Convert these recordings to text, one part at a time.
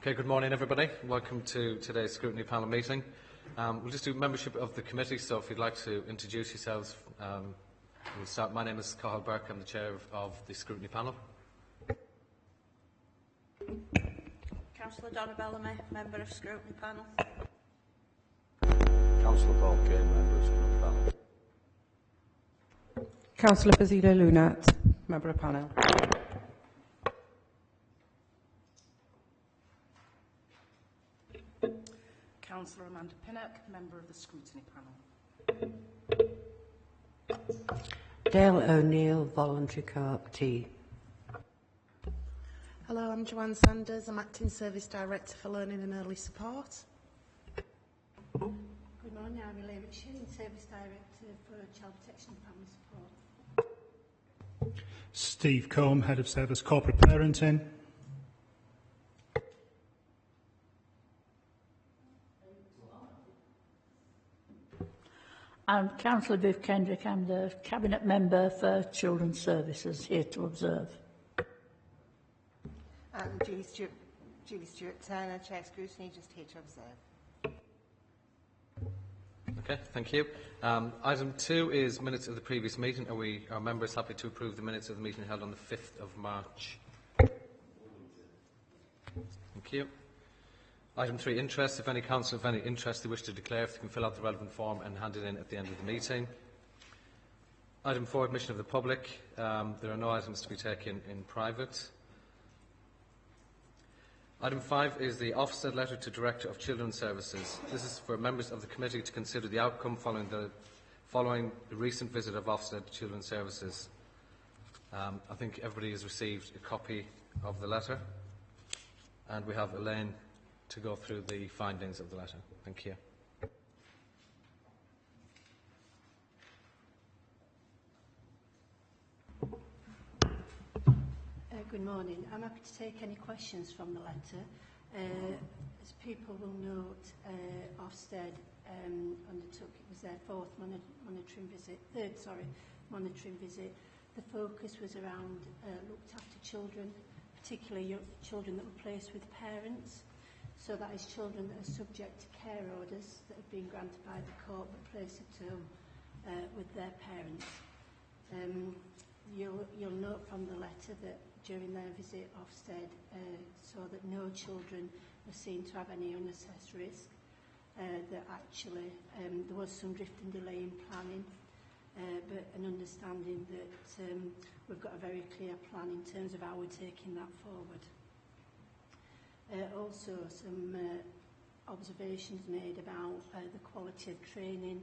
Okay, good morning everybody. Welcome to today's Scrutiny panel meeting. We'll just do membership of the committee, so if you'd like to introduce yourselves, we'll start. My name is Cathal Burke, I'm the chair of the Scrutiny panel. Councillor Donna Bellamy, member of Scrutiny panel. Councillor Paul Kane, member of Scrutiny panel. Councillor Basile Lunat, member of panel. Councillor Amanda Pinnock, member of the Scrutiny panel. Dale O'Neill, voluntary co-op T. Hello, I'm Joanne Sanders. I'm Acting Service Director for Learning and Early Support. Good morning, I'm Elaine Richard, Service Director for Child Protection and Family Support. Steve Combe, Head of Service Corporate Parenting. I'm Councillor Viv Kendrick. I'm the Cabinet Member for Children's Services, here to observe. I'm Julie Stewart Turner, Chair Scrutiny, just here to observe. Okay, thank you. Item 2 is minutes of the previous meeting. Are members happy to approve the minutes of the meeting held on the 5th of March? Thank you. Item 3, interest. If any councillor of any interest they wish to declare, if they can fill out the relevant form and hand it in at the end of the meeting. Item 4, admission of the public. There are no items to be taken in private. Item 5 is the Ofsted letter to Director of Children's Services. This is for members of the committee to consider the outcome following the recent visit of Ofsted to Children's Services. I think everybody has received a copy of the letter, and we have Elaine to go through the findings of the letter. Thank you. Good morning. I'm happy to take any questions from the letter. As people will note, Ofsted undertook, it was their third monitoring visit. The focus was around looked after children, particularly children that were placed with parents. So that is children that are subject to care orders that have been granted by the court but placed at home with their parents. You'll note from the letter that during their visit, Ofsted saw that no children were seen to have any unassessed risk, that actually there was some drift and delay in planning, but an understanding that we've got a very clear plan in terms of how we're taking that forward. Also, some observations made about the quality of training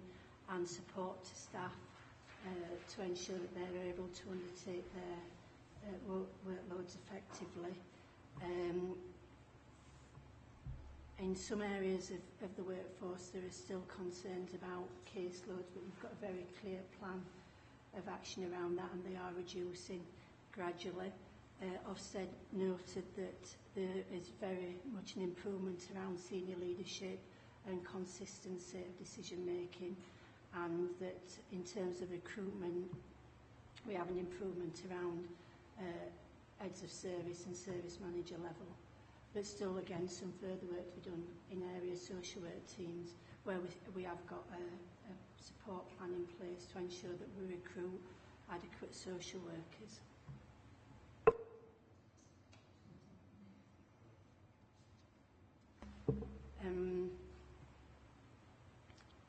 and support to staff to ensure that they're able to undertake their workloads effectively. In some areas of the workforce, there are still concerns about caseloads, but we've got a very clear plan of action around that, and they are reducing gradually. Ofsted noted that there is very much an improvement around senior leadership and consistency of decision making, and that in terms of recruitment we have an improvement around heads of service and service manager level. But still, again, some further work to be done in area social work teams where we have got a support plan in place to ensure that we recruit adequate social workers.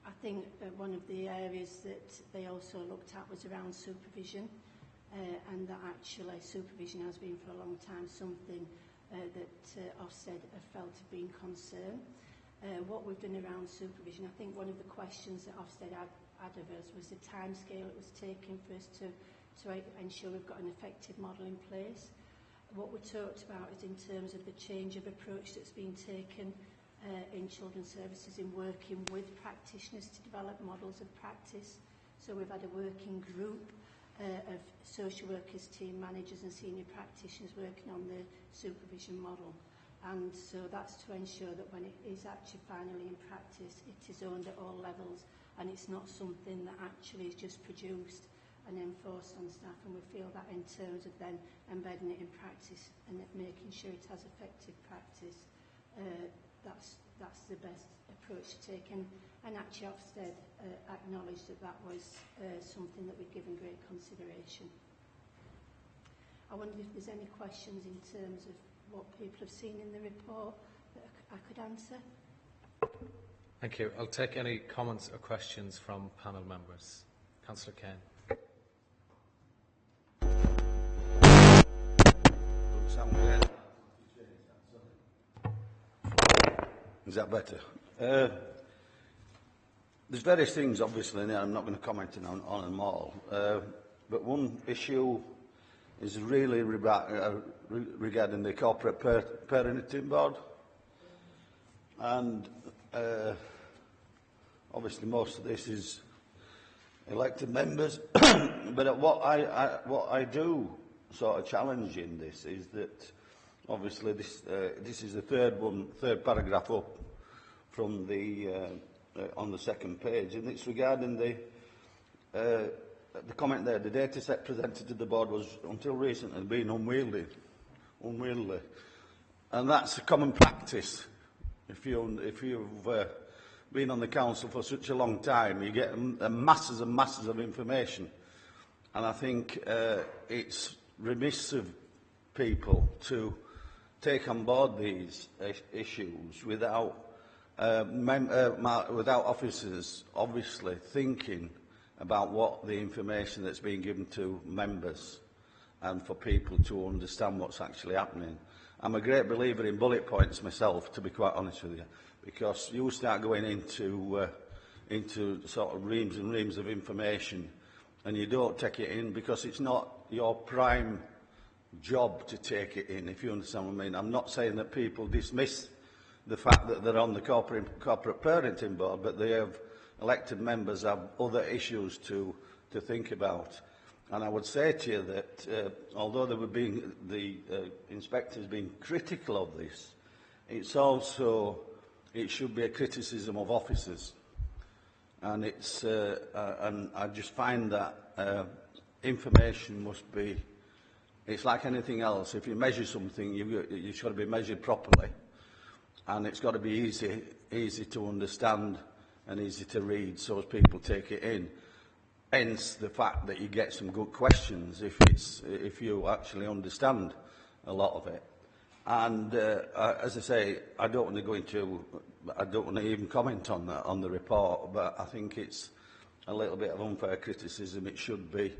I think one of the areas that they also looked at was around supervision, and that actually supervision has been for a long time something that Ofsted have felt have been concerned. What we've done around supervision, I think one of the questions that Ofsted had of us was the timescale it was taking for us to ensure we've got an effective model in place. What we talked about is in terms of the change of approach that's been taken in children's services in working with practitioners to develop models of practice. So we've had a working group of social workers, team managers and senior practitioners working on the supervision model. And so that's to ensure that when it is actually finally in practice, it is owned at all levels and it's not something that actually is just produced and enforced on staff. And we feel that in terms of then embedding it in practice and making sure it has effective practice, that's the best approach to take. And actually Ofsted acknowledged that was something that we'd given great consideration. I wonder if there's any questions in terms of what people have seen in the report that I could answer. Thank you. I'll take any comments or questions from panel members. Councillor Kane. Is that better? There's various things, obviously, and I'm not going to comment on them all. But one issue is really regarding the corporate parenting board. And obviously most of this is elected members. But what I do sort of challenge in this is that obviously this is the third paragraph up from the on the second page, and it's regarding the comment there. The data set presented to the board was until recently been unwieldy, and that's a common practice. If you've been on the council for such a long time, you get masses and masses of information, and I think it's remiss of people to take on board these issues without officers obviously thinking about what the information that's being given to members and for people to understand what's actually happening. I'm a great believer in bullet points myself, to be quite honest with you, because you start going into sort of reams and reams of information and you don't take it in because it's not your prime job to take it in, if you understand what I mean. I'm not saying that people dismiss the fact that they're on the corporate parenting board, but they have elected members have other issues to think about. And I would say to you that although the inspectors being critical of this, it should be a criticism of officers. And and I just find that information must be. It's like anything else. If you measure something, you've got to be measured properly, and it's got to be easy to understand and easy to read, so as people take it in. Hence the fact that you get some good questions if you actually understand a lot of it. And as I say, I don't want to even comment on the report, but I think it's a little bit of unfair criticism. It should be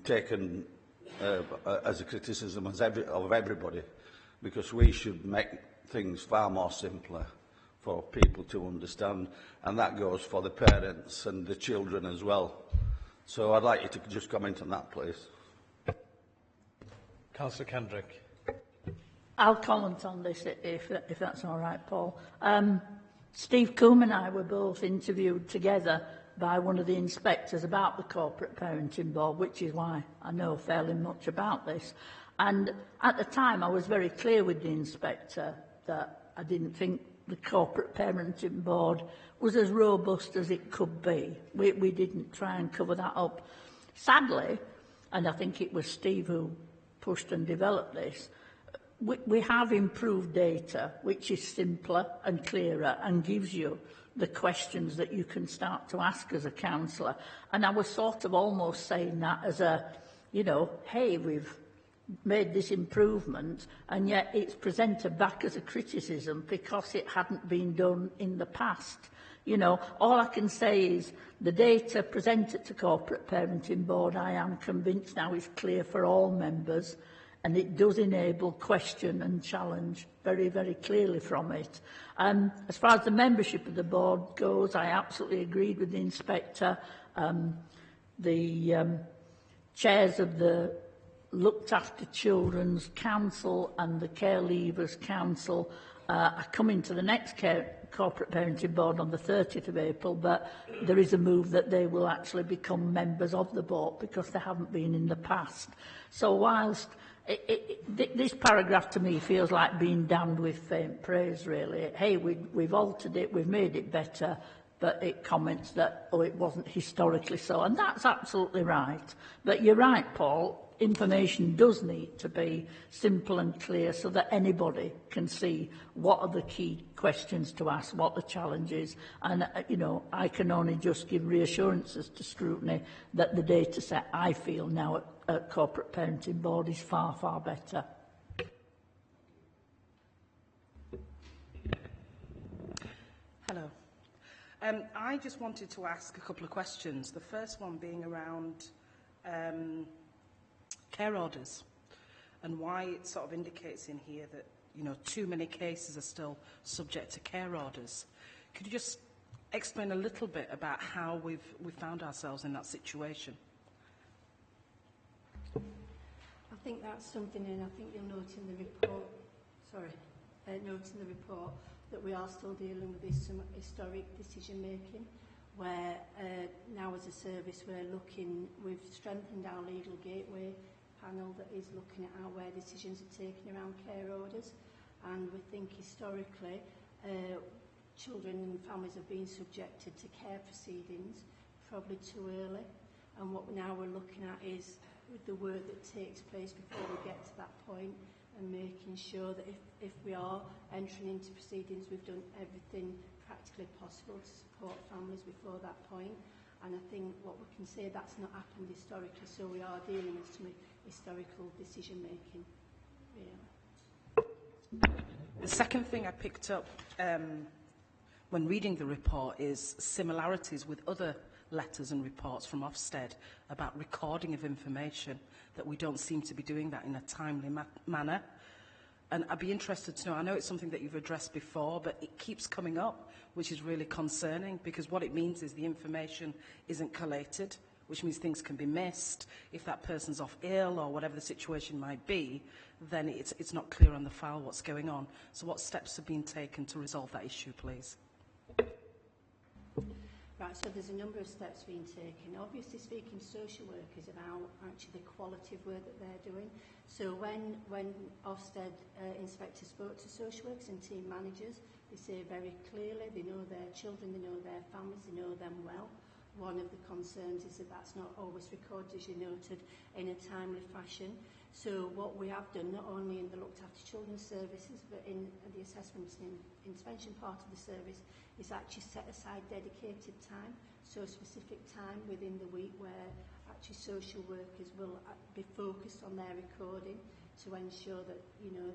taken as a criticism of everybody, because we should make things far more simpler for people to understand, and that goes for the parents and the children as well. So I'd like you to just comment on that, please. Councillor Kendrick. I'll comment on this if that's all right, Paul. Steve Coombe and I were both interviewed together by one of the inspectors about the corporate parenting board, which is why I know fairly much about this. And at the time, I was very clear with the inspector that I didn't think the corporate parenting board was as robust as it could be. We didn't try and cover that up. Sadly, and I think it was Steve who pushed and developed this, we have improved data, which is simpler and clearer and gives you the questions that you can start to ask as a councillor. And I was sort of almost saying that as a, hey, we've made this improvement, and yet it's presented back as a criticism because it hadn't been done in the past. All I can say is the data presented to Corporate Parenting Board, I am convinced now is clear for all members, and it does enable question and challenge very, very clearly from it. As far as the membership of the board goes, I absolutely agreed with the inspector. The chairs of the Looked After Children's Council and the Care Leavers Council are coming to the next Corporate Parenting Board on the 30th of April, but there is a move that they will actually become members of the board because they haven't been in the past. So whilst this paragraph to me feels like being damned with faint praise, really. Hey, we've altered it, we've made it better, but it comments that, it wasn't historically so. And that's absolutely right. But you're right, Paul. information does need to be simple and clear so that anybody can see what are the key questions to ask, what the challenge is. And, I can only just give reassurances to Scrutiny that the data set I feel now at Corporate Parenting Board is far, far better. Hello. I just wanted to ask a couple of questions. The first one being around care orders and why it sort of indicates in here that, too many cases are still subject to care orders. Could you just explain a little bit about how we've found ourselves in that situation? I think that's something, and I think you'll note in the report, that we are still dealing with this historic decision making, where now as a service we've strengthened our legal gateway panel that is looking at where decisions are taken around care orders, and we think historically children and families have been subjected to care proceedings probably too early, and what now we're looking at is with the work that takes place before we get to that point, and making sure that if we are entering into proceedings, we've done everything practically possible to support families before that point. And I think what we can say, that's not happened historically, so we are dealing with some historical decision making, really. The second thing I picked up when reading the report is similarities with other letters and reports from Ofsted about recording of information, that we don't seem to be doing that in a timely manner. And I'd be interested to know, I know it's something that you've addressed before, but it keeps coming up, which is really concerning, because what it means is the information isn't collated, which means things can be missed. If that person's off ill or whatever the situation might be, then it's not clear on the file what's going on. So what steps have been taken to resolve that issue, please? Right, so there's a number of steps being taken. Obviously speaking to social workers about actually the quality of work that they're doing. So when Ofsted inspectors spoke to social workers and team managers, they say very clearly they know their children, they know their families, they know them well. One of the concerns is that that's not always recorded, as you noted, in a timely fashion. So what we have done, not only in the looked after children's services, but in the assessment and intervention part of the service, is actually set aside dedicated time, so specific time within the week where actually social workers will be focused on their recording to ensure that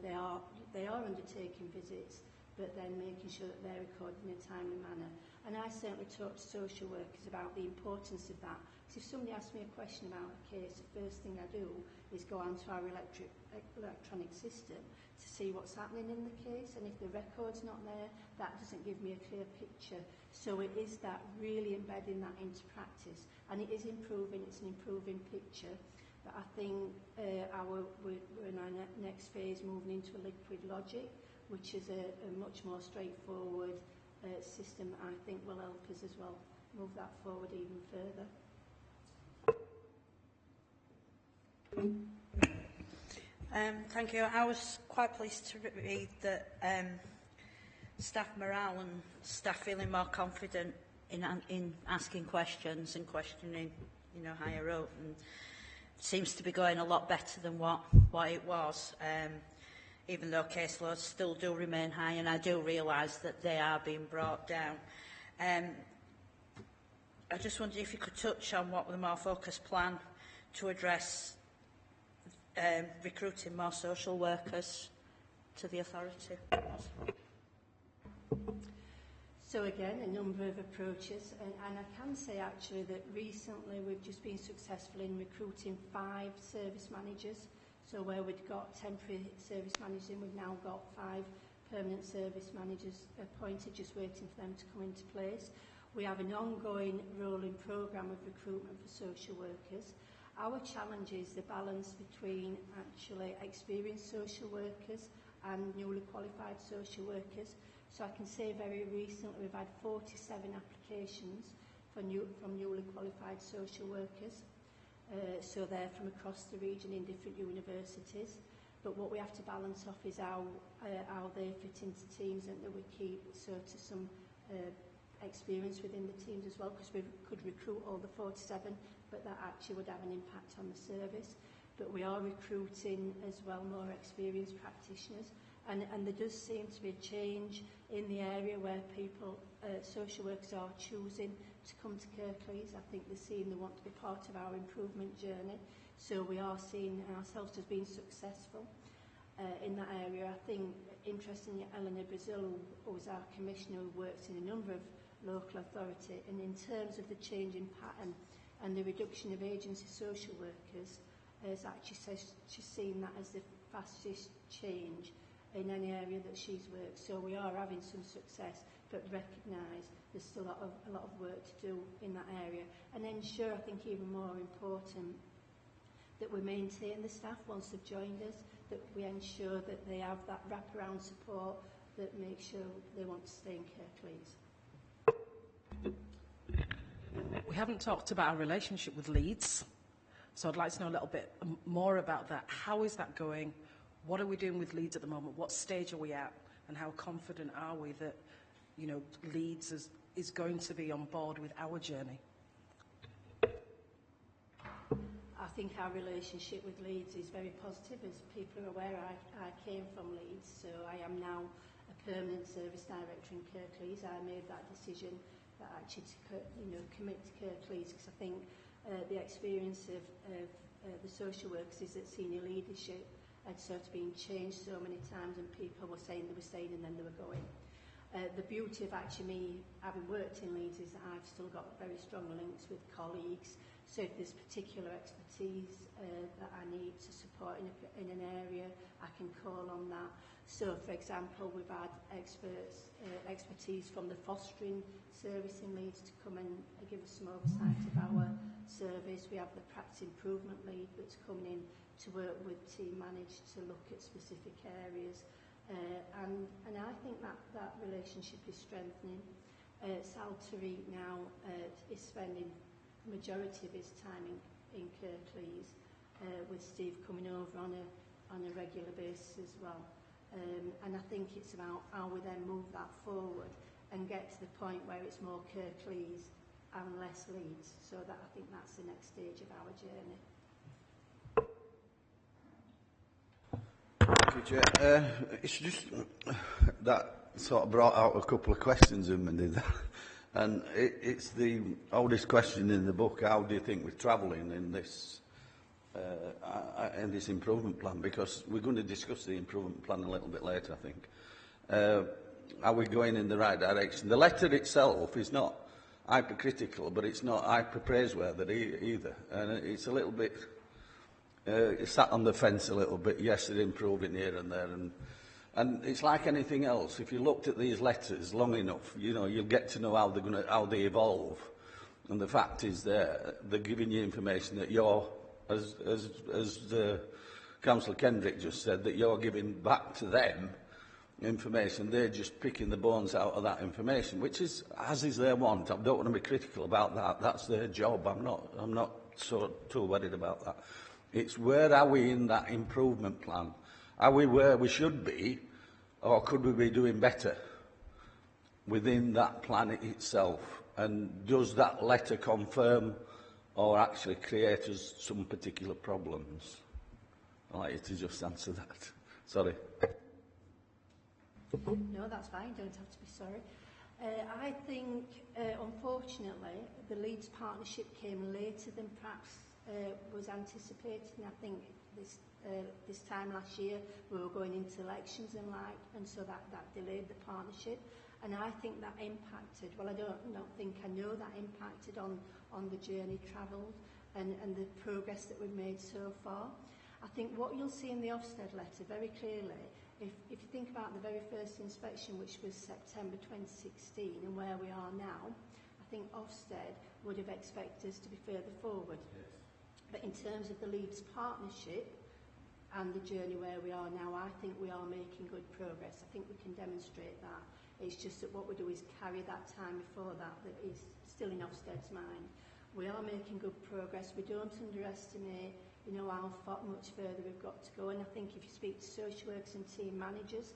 they are undertaking visits, but then making sure that they're recorded in a timely manner. And I certainly talk to social workers about the importance of that. So if somebody asks me a question about a case, the first thing I do is go onto our electronic system to see what's happening in the case, and if the record's not there, that doesn't give me a clear picture. So it is that really embedding that into practice, and it is improving, it's an improving picture. But I think we're in our next phase, moving into a liquid logic, which is a much more straightforward system, I think will help us as well move that forward even further. Thank you. I was quite pleased to read that staff morale and staff feeling more confident in asking questions and questioning, higher up, and seems to be going a lot better than what it was. Even though caseloads still do remain high, and I do realise that they are being brought down. I just wondered if you could touch on what the more focused plan to address recruiting more social workers to the authority. So again, a number of approaches, and I can say actually that recently we've just been successful in recruiting 5 service managers. So where we'd got temporary service managers in, we've now got 5 permanent service managers appointed, just waiting for them to come into place. We have an ongoing rolling programme of recruitment for social workers. Our challenge is the balance between actually experienced social workers and newly qualified social workers. So I can say very recently we've had 47 applications from newly qualified social workers. So they're from across the region in different universities. But what we have to balance off is how they fit into teams, and that we keep to some experience within the teams as well, because we could recruit all the 47, but that actually would have an impact on the service. but we are recruiting as well more experienced practitioners, and there does seem to be a change in the area where people, social workers are choosing to come to Kirklees. I think they're seeing they want to be part of our improvement journey, so we are seeing ourselves as being successful in that area. I think, interestingly, Eleanor Brazil, who was our commissioner, who works in a number of local authority, and in terms of the change in pattern and the reduction of agency social workers, has actually says she's seen that as the fastest change in any area that she's worked. So we are having some success, but recognise there's still a lot of work to do in that area. And ensure, I think even more important, that we maintain the staff once they've joined us, that we ensure that they have that wraparound support that makes sure they want to stay in Kirklees. We haven't talked about our relationship with Leeds, so I'd like to know a little bit more about that. How is that going? What are we doing with Leeds at the moment? What stage are we at? And how confident are we that, you know, Leeds is going to be on board with our journey? I think our relationship with Leeds is very positive. As people are aware, I came from Leeds, so I am now a permanent service director in Kirklees. I made that decision that actually to commit to Kirklees, because I think the experience of the social workers is that senior leadership had sort of been changed so many times, and people were saying they were staying and then they were going. The beauty of actually me having worked in Leeds is that I've still got very strong links with colleagues. So if there's particular expertise that I need to support in an area, I can call on that. So, for example, we've had expertise from the fostering service in Leeds to come and give us some oversight of our service. We have the practice improvement lead that's coming in to work with team manage to look at specific areas. And I think that relationship is strengthening. Sal Tariq now is spending the majority of his time in Kirklees, with Steve coming over on a regular basis as well. And I think it's about how we then move that forward and get to the point where it's more Kirklees and less Leeds. So that I think that's the next stage of our journey. Thank you, Chair. It's just that sort of brought out a couple of questions in me, did that? And it's the oldest question in the book. How do you think we're travelling in this improvement plan? Because we're going to discuss the improvement plan a little bit later, I think. Are we going in the right direction? The letter itself is not hypercritical, but it's not hyper-praiseworthy either. And it's a little bit... it sat on the fence a little bit. Yes, they're improving here and there. And it's like anything else. If you looked at these letters long enough, you know, you'll get to know how they evolve. And the fact is they're giving you information that you're, as Councillor Kendrick just said, that you're giving back to them information. They're just picking the bones out of that information, which is, as is their want. I don't want to be critical about that. That's their job. I'm not so too worried about that. It's where are we in that improvement plan? Are we where we should be, or could we be doing better within that plan itself? And does that letter confirm or actually create us some particular problems? I'd like you to just answer that. Sorry. No, that's fine. You don't have to be sorry. I think, unfortunately, the Leeds partnership came later than perhaps was anticipated, and I think this time last year we were going into elections and so that delayed the partnership, and I think that impacted, well, I know that impacted on the journey travelled and the progress that we've made so far. I think what you'll see in the Ofsted letter very clearly, if you think about the very first inspection, which was September 2016, and where we are now, I think Ofsted would have expected us to be further forward. Yes. But in terms of the Leeds partnership and the journey where we are now, I think we are making good progress. I think we can demonstrate that. It's just that what we do is carry that time before that is still in Ofsted's mind. We are making good progress. We don't underestimate, how much further we've got to go. And I think if you speak to social workers and team managers,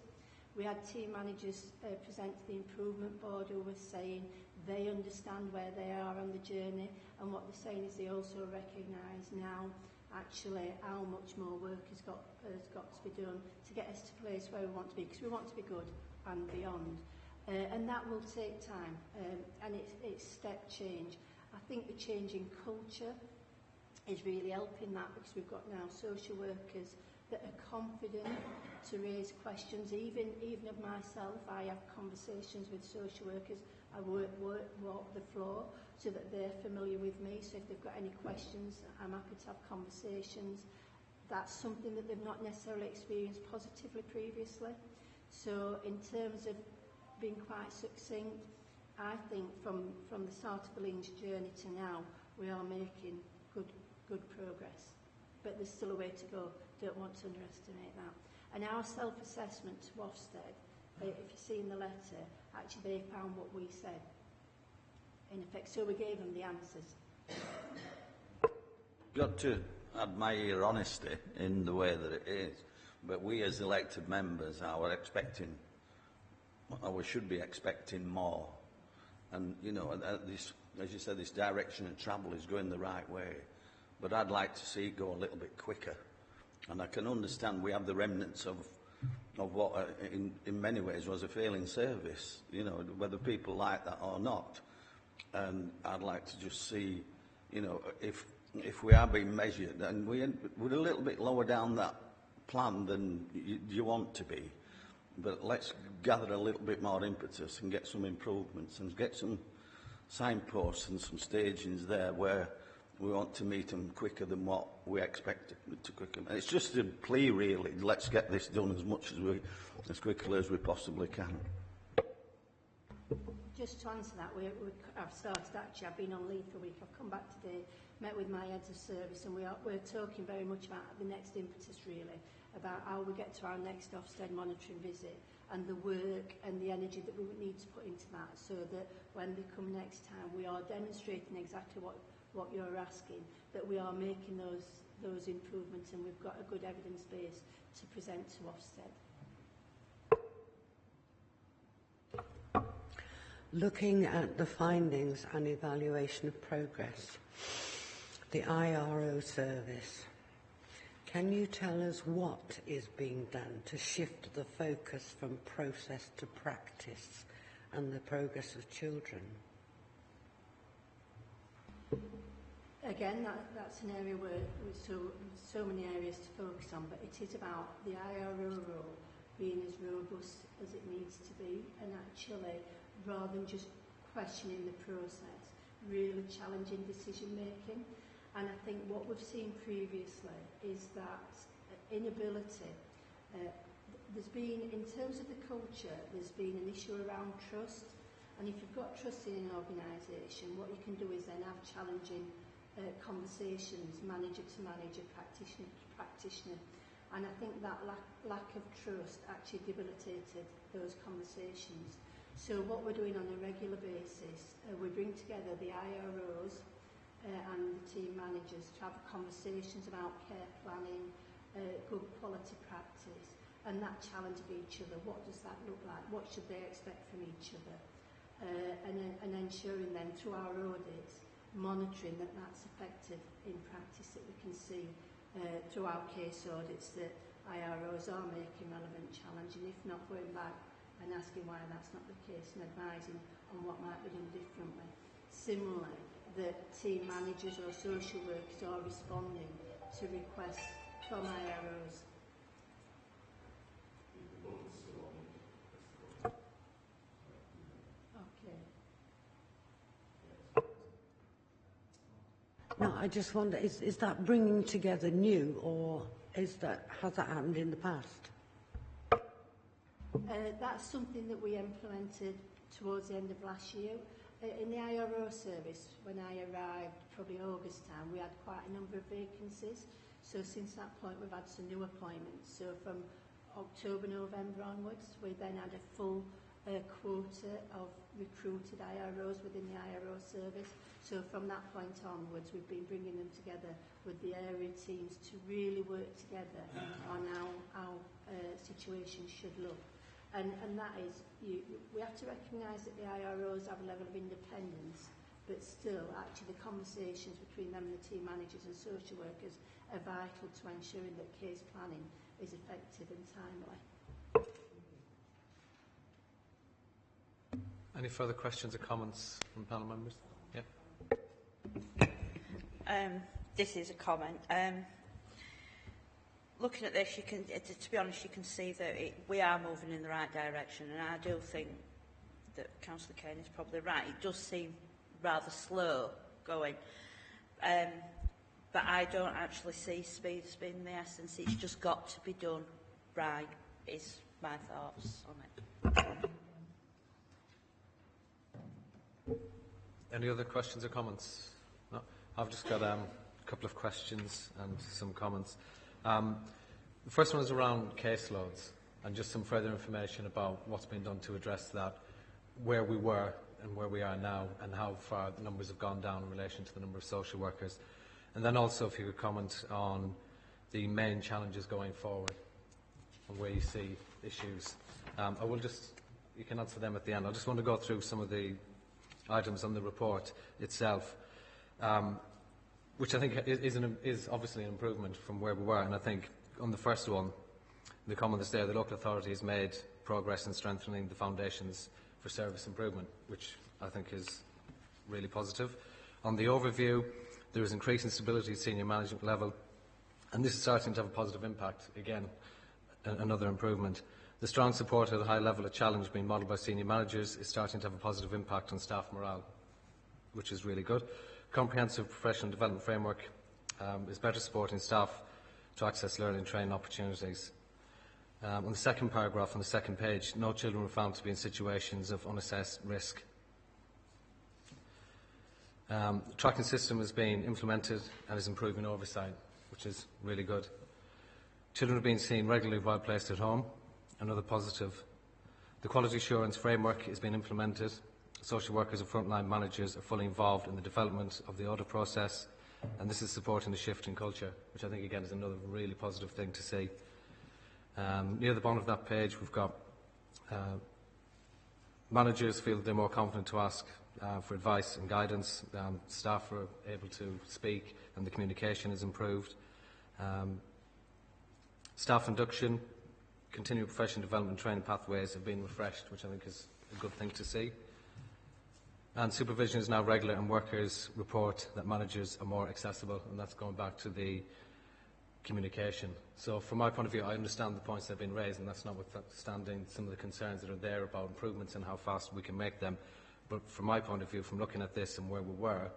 we had team managers present to the improvement board who were saying They understand where they are on the journey, and what they're saying is they also recognise now actually how much more work has got to be done to get us to a place where we want to be, because we want to be good and beyond. And that will take time, and it's step change. I think the change in culture is really helping that, because we've got now social workers that are confident to raise questions, even of myself. I have conversations with social workers. I walk the floor so that they're familiar with me. So if they've got any questions, I'm happy to have conversations. That's something that they've not necessarily experienced positively previously. So in terms of being quite succinct, I think from the start of the Links journey to now, we are making good progress. But there's still a way to go. Don't want to underestimate that. And our self-assessment to Ofsted, if you see in the letter, actually they found what we said, in effect. So we gave them the answers. Got to admire your honesty in the way that it is, but we as elected members we should be expecting more. And, you know, this, as you said, this direction of travel is going the right way, but I'd like to see it go a little bit quicker. And I can understand we have the remnants of what in many ways was a failing service, you know, whether people like that or not. And I'd like to just see, you know, if we are being measured, and we're a little bit lower down that plan than you want to be, but let's gather a little bit more impetus and get some improvements and get some signposts and some stagings there where we want to meet them quicker than what we expect to quicker. And it's just a plea, really. Let's get this done as quickly as we possibly can. Just to answer that, I've started actually. I've been on leave for a week. I've come back today, met with my heads of service, and we're talking very much about the next impetus, really, about how we get to our next Ofsted monitoring visit and the work and the energy that we would need to put into that, so that when they come next time, we are demonstrating exactly what you're asking, that we are making those improvements, and we've got a good evidence base to present to Ofsted. Looking at the findings and evaluation of progress, the IRO service, can you tell us what is being done to shift the focus from process to practice and the progress of children? Again, that's an area where so many areas to focus on, but it is about the IRO role being as robust as it needs to be, and actually, rather than just questioning the process, really challenging decision making. And I think what we've seen previously is that inability, there's been, in terms of the culture, there's been an issue around trust. And if you've got trust in an organisation, what you can do is then have challenging conversations, manager to manager, practitioner to practitioner. And I think that lack of trust actually debilitated those conversations. So what we're doing on a regular basis, we bring together the IROs and the team managers to have conversations about care planning, good quality practice, and that challenge of each other. What does that look like? What should they expect from each other? And ensuring then through our audits, monitoring that that's effective in practice, that we can see through our case audits that IROs are making relevant challenge, and if not, going back and asking why that's not the case and advising on what might be done differently. Similarly, that team managers or social workers are responding to requests from IROs. Okay. No, I just wonder, is that bringing together new, or has that happened in the past? That's something that we implemented towards the end of last year. In the IRO service, when I arrived, probably August time, we had quite a number of vacancies. So since that point, we've had some new appointments. So from October, November onwards, we then had a full quota of recruited IROs within the IRO service. So from that point onwards, we've been bringing them together with the area teams to really work together on how situations should look. And that is, we have to recognise that the IROs have a level of independence, but still, actually, the conversations between them and the team managers and social workers are vital to ensuring that case planning is effective and timely. Any further questions or comments from panel members? Yeah. This is a comment. Looking at this, you can, to be honest, you can see that we are moving in the right direction, and I do think that Councillor Kane is probably right. It does seem rather slow going, but I don't actually see speed as being the essence. It's just got to be done right, is my thoughts on it. Any other questions or comments? No? I've just got a couple of questions and some comments. The first one is around caseloads and just some further information about what's been done to address that, where we were and where we are now, and how far the numbers have gone down in relation to the number of social workers. And then also if you could comment on the main challenges going forward and where you see issues. I will just, you can answer them at the end. I just want to go through some of the items on the report itself, which I think is obviously an improvement from where we were. And I think on the first one, the comment is there, the local authority has made progress in strengthening the foundations for service improvement, which I think is really positive. On the overview, there is increasing stability at senior management level, and this is starting to have a positive impact. Again, another improvement. The strong support at a high level of challenge being modelled by senior managers is starting to have a positive impact on staff morale, which is really good. Comprehensive professional development framework is better supporting staff to access learning and training opportunities. On the second paragraph on the second page, no children were found to be in situations of unassessed risk. The tracking system is being implemented and is improving oversight, which is really good. Children are being seen regularly while placed at home, another positive. The quality assurance framework is being implemented. Social workers and frontline managers are fully involved in the development of the audit process, and this is supporting the shift in culture, which I think again is another really positive thing to see. Near the bottom of that page we've got managers feel that they're more confident to ask for advice and guidance. Staff are able to speak and the communication is improved. Staff induction, continuing professional development training pathways have been refreshed, which I think is a good thing to see. And supervision is now regular, and workers report that managers are more accessible, and that's going back to the communication. So from my point of view, I understand the points that have been raised, and that's notwithstanding some of the concerns that are there about improvements and how fast we can make them. But from my point of view, from looking at this and where we were,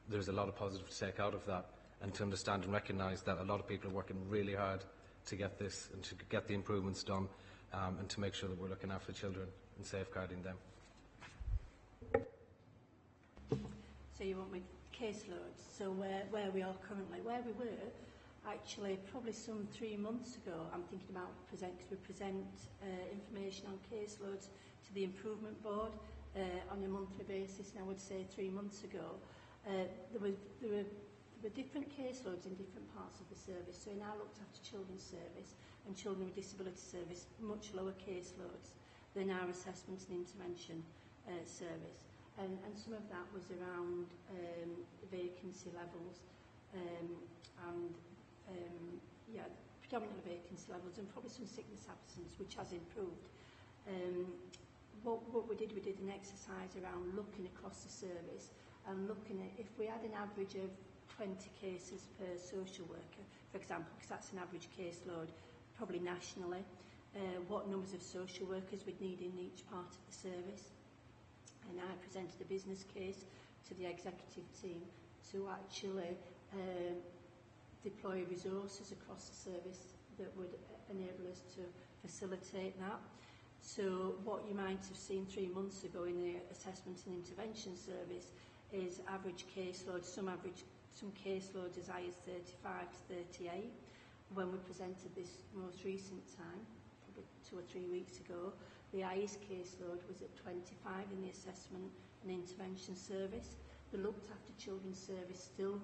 there's a lot of positive to take out of that, and to understand and recognise that a lot of people are working really hard to get this and to get the improvements done, and to make sure that we're looking after children and safeguarding them. So you want with caseloads, so where we are currently, where we were, actually probably some 3 months ago, I'm thinking about because we present information on caseloads to the improvement board on a monthly basis, and I would say 3 months ago, there were different caseloads in different parts of the service. So we now looked after children's service and children with disability service, much lower caseloads than our assessment and intervention service. And some of that was around vacancy levels predominantly vacancy levels, and probably some sickness absence, which has improved. What we did an exercise around looking across the service and looking at if we had an average of 20 cases per social worker, for example, because that's an average caseload, probably nationally, what numbers of social workers we'd need in each part of the service. And I presented a business case to the executive team to actually deploy resources across the service that would enable us to facilitate that. So what you might have seen 3 months ago in the assessment and intervention service is average caseload, some caseloads as high as 35 to 38. When we presented this most recent time, probably 2 or 3 weeks ago, the highest caseload was at 25 in the assessment and intervention service. The looked after children's service still,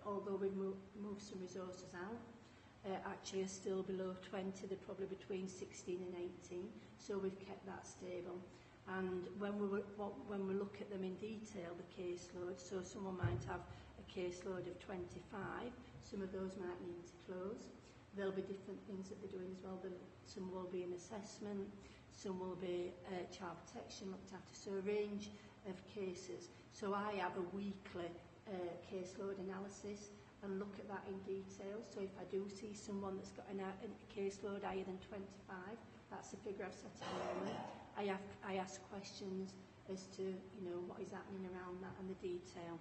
although we moved some resources out, actually are still below 20. They're probably between 16 and 18. So we've kept that stable. And when we look at them in detail, the caseload, so someone might have a caseload of 25, some of those might need to close. There'll be different things that they're doing as well. Some will be an assessment, some will be child protection looked after, so a range of cases. So I have a weekly caseload analysis and look at that in detail. So if I do see someone that's got a caseload higher than 25, that's the figure I've set at the moment, I ask questions as to, what is happening around that and the detail.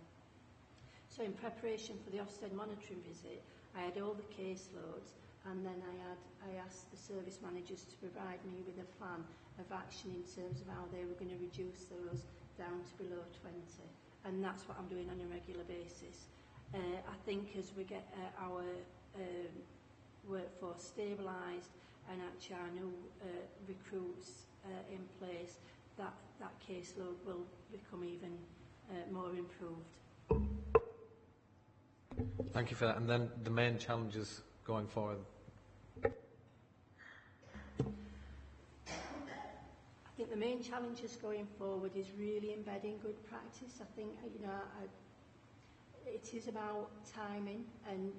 So in preparation for the Ofsted monitoring visit, I had all the caseloads, and then I asked the service managers to provide me with a plan of action in terms of how they were going to reduce those down to below 20. And that's what I'm doing on a regular basis. I think as we get our workforce stabilised and actually our new recruits in place, that caseload will become even more improved. Thank you for that. And then the main challenges going forward. I think the main challenges going forward is really embedding good practice. I think, it is about timing, and,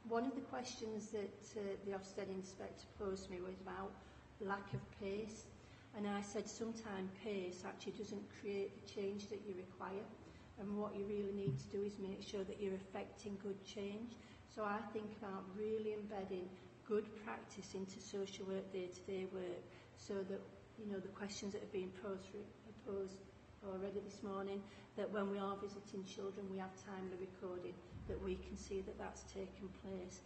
one of the questions that the Ofsted inspector posed me was about lack of pace. And I said sometimes pace actually doesn't create the change that you require. And what you really need to do is make sure that you're affecting good change. So I think about really embedding good practice into social work, day-to-day work, so that, the questions that have been posed already this morning, that when we are visiting children, we have timely recording, that we can see that that's taken place.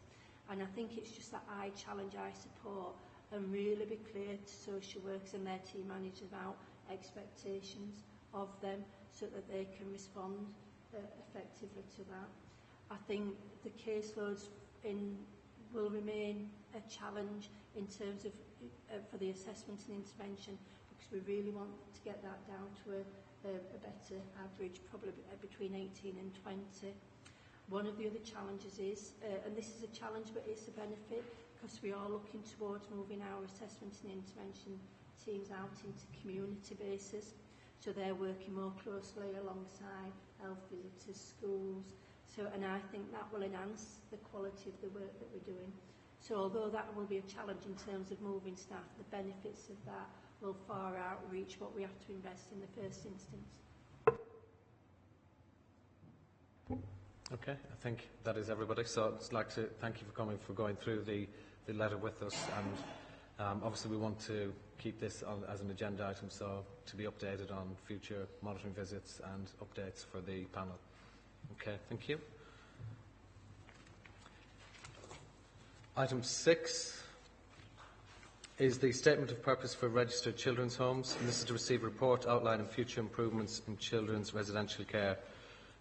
And I think it's just that I challenge, I support, and really be clear to social workers and their team managers about expectations of them, so that they can respond effectively to that. I think the caseloads will remain a challenge in terms of for the assessment and intervention, because we really want to get that down to a better average, probably between 18 and 20. One of the other challenges is, and this is a challenge but it's a benefit, because we are looking towards moving our assessment and intervention teams out into community bases. So they're working more closely alongside health visitors, schools. And I think that will enhance the quality of the work that we're doing. So although that will be a challenge in terms of moving staff, the benefits of that will far outreach what we have to invest in the first instance. Okay, I think that is everybody. So I'd just like to thank you for coming, for going through the letter with us. And obviously we want to keep this on as an agenda item, so to be updated on future monitoring visits and updates for the panel. Okay, thank you. Item 6 is the Statement of Purpose for Registered Children's Homes, and this is to receive a report outlining future improvements in children's residential care.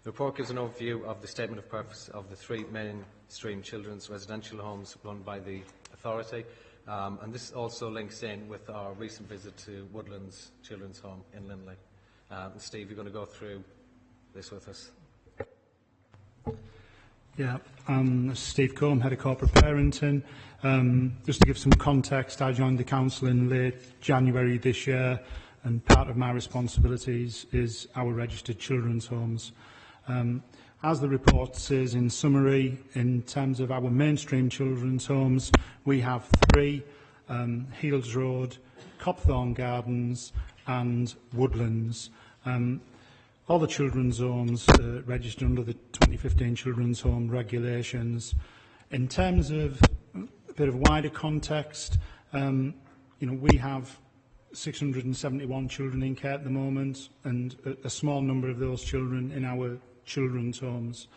The report gives an overview of the Statement of Purpose of the 3 mainstream children's residential homes run by the authority. And this also links in with our recent visit to Woodlands Children's Home in Linley. Steve, you're going to go through this with us. Yeah, Steve Combe, Head of Corporate Parenting. Just to give some context, I joined the Council in late January this year, and part of my responsibilities is our registered children's homes. As the report says in summary, in terms of our mainstream children's homes, we have 3, Heels Road, Copthorne Gardens and Woodlands. All the children's homes registered under the 2015 Children's Home Regulations. In terms of a bit of wider context, we have 671 children in care at the moment, and a small number of those children in our children's homes.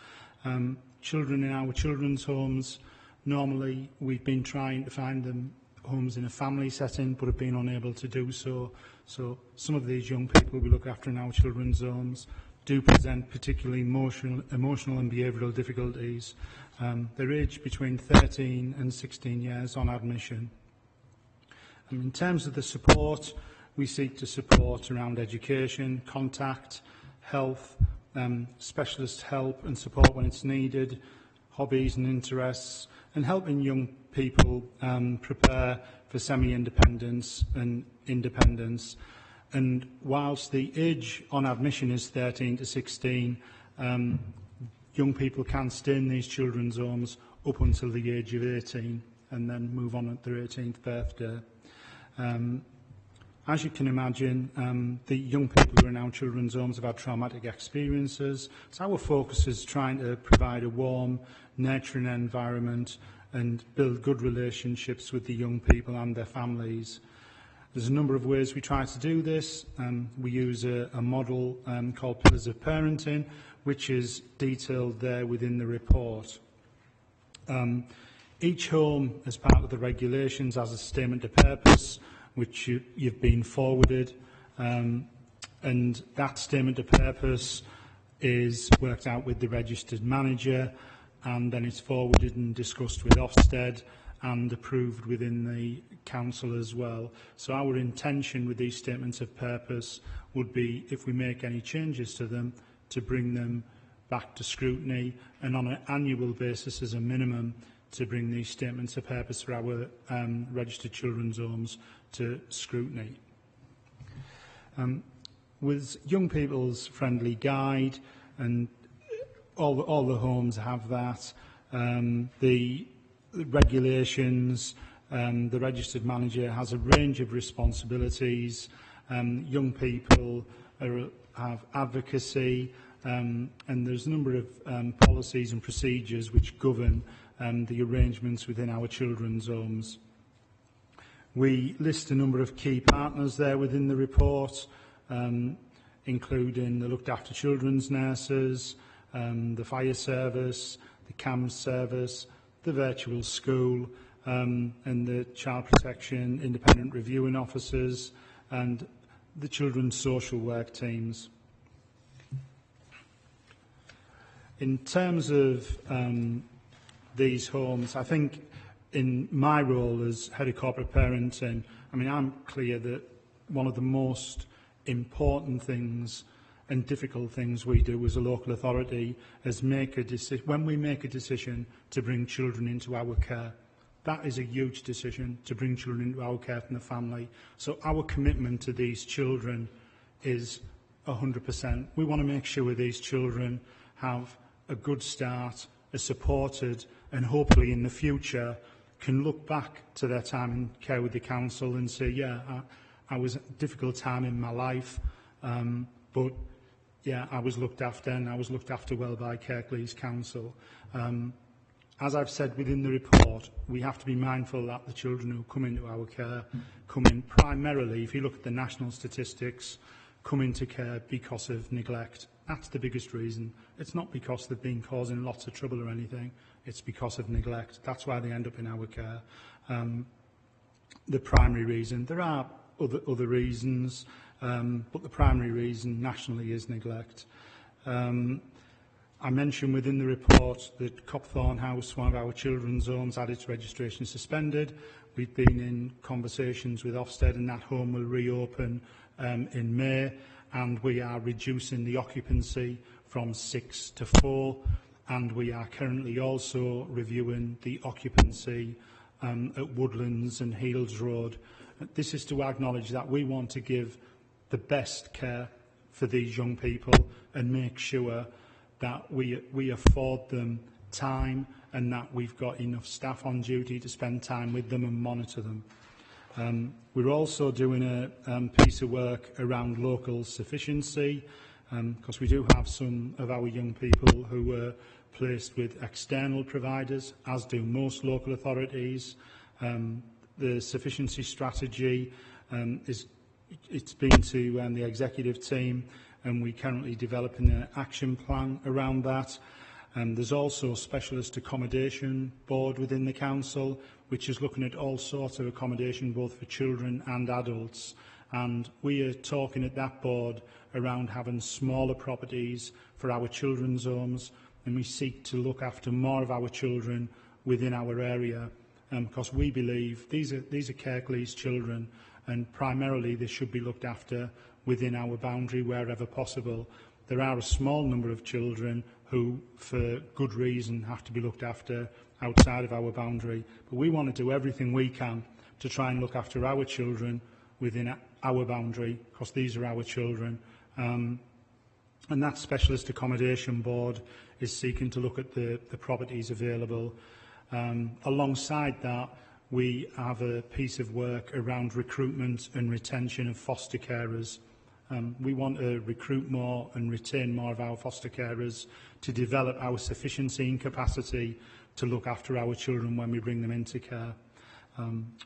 Children in our children's homes, normally we've been trying to find them homes in a family setting, but have been unable to do so. So some of these young people we look after in our children's homes do present particularly emotional and behavioural difficulties. They're aged between 13 and 16 years on admission. And in terms of the support, we seek to support around education, contact, health, specialist help and support when it's needed, hobbies and interests, and helping young people prepare for semi-independence and independence. And whilst the age on admission is 13 to 16, young people can stay in these children's homes up until the age of 18 and then move on at their 18th birthday. As you can imagine, the young people who are in our children's homes have had traumatic experiences. So our focus is trying to provide a warm, nurturing environment and build good relationships with the young people and their families. There's a number of ways we try to do this. We use a model called Pillars of Parenting, which is detailed there within the report. Each home, as part of the regulations, has a statement of purpose, which you've been forwarded, and that statement of purpose is worked out with the registered manager, and then it's forwarded and discussed with Ofsted and approved within the council as well. So our intention with these statements of purpose would be, if we make any changes to them, to bring them back to scrutiny, and on an annual basis as a minimum, to bring these statements of purpose for our registered children's homes to scrutiny. With Young People's Friendly Guide, and all the homes have that, the regulations, the registered manager has a range of responsibilities. Young people have advocacy, and there's a number of policies and procedures which govern the arrangements within our children's homes. We list a number of key partners there within the report, including the looked after children's nurses, the fire service, the CAMS service, the virtual school, and the child protection independent reviewing officers, and the children's social work teams. In terms of these homes, I think in my role as head of corporate parenting, I'm clear that one of the most important things and difficult things we do as a local authority is when we make a decision to bring children into our care. That is a huge decision, to bring children into our care from the family. So our commitment to these children is 100%. We want to make sure these children have a good start, are supported, and hopefully in the future can look back to their time in care with the council and say, yeah, I was at a difficult time in my life, but yeah, I was looked after, and I was looked after well by Kirklees Council. As I've said within the report, we have to be mindful that the children who come into our care come in primarily, if you look at the national statistics, come into care because of neglect. That's the biggest reason. It's not because they've been causing lots of trouble or anything. It's because of neglect. That's why they end up in our care. The primary reason. There are other reasons, but the primary reason nationally is neglect. I mentioned within the report that Copthorne House, one of our children's homes, had its registration suspended. We've been in conversations with Ofsted, and that home will reopen in May, and we are reducing the occupancy from 6 to 4, and we are currently also reviewing the occupancy at Woodlands and Heels Road. This is to acknowledge that we want to give the best care for these young people and make sure that we afford them time and that we've got enough staff on duty to spend time with them and monitor them. We're also doing a piece of work around local sufficiency, because we do have some of our young people who were placed with external providers, as do most local authorities. The sufficiency strategy it's been to the executive team, and we're currently developing an action plan around that. There's also a specialist accommodation board within the council, which is looking at all sorts of accommodation, both for children and adults. And we are talking at that board around having smaller properties for our children's homes, and we seek to look after more of our children within our area, because we believe these are Kirklees children, and primarily they should be looked after within our boundary wherever possible. There are a small number of children who, for good reason, have to be looked after outside of our boundary. But we want to do everything we can to try and look after our children within our boundary, because these are our children. And that Specialist Accommodation Board is seeking to look at the properties available. Alongside that, we have a piece of work around recruitment and retention of foster carers. We want to recruit more and retain more of our foster carers to develop our sufficiency and capacity to look after our children when we bring them into care.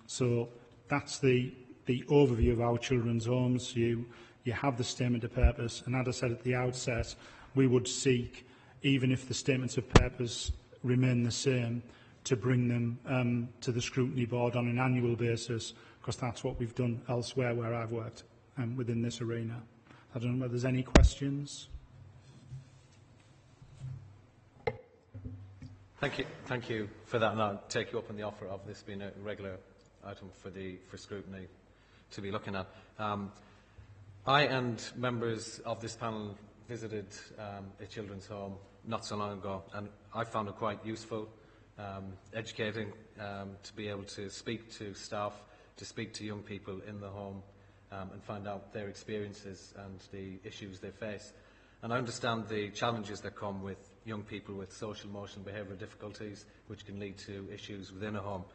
So that's the overview of our children's homes. You have the statement of purpose, and as I said at the outset, we would seek, even if the statements of purpose remain the same, to bring them to the Scrutiny Board on an annual basis, because that's what we've done elsewhere where I've worked within this arena. I don't know whether there's any questions. Thank you for that, and I'll take you up on the offer of this being a regular item for scrutiny to be looking at. I and members of this panel visited a children's home not so long ago, and I found it quite useful, educating, to be able to speak to staff, to speak to young people in the home, and find out their experiences and the issues they face. And I understand the challenges that come with young people with social, emotional, behavioural difficulties, which can lead to issues within a home.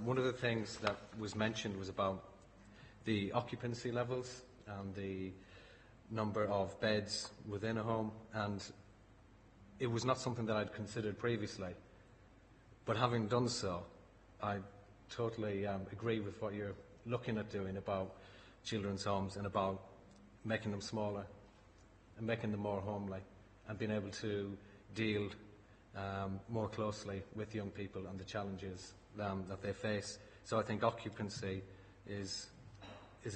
One of the things that was mentioned was about the occupancy levels and the number of beds within a home, and it was not something that I'd considered previously. But having done so, I totally agree with what you're looking at doing about children's homes and about making them smaller and making them more homely and being able to deal more closely with young people and the challenges that they face. So I think occupancy is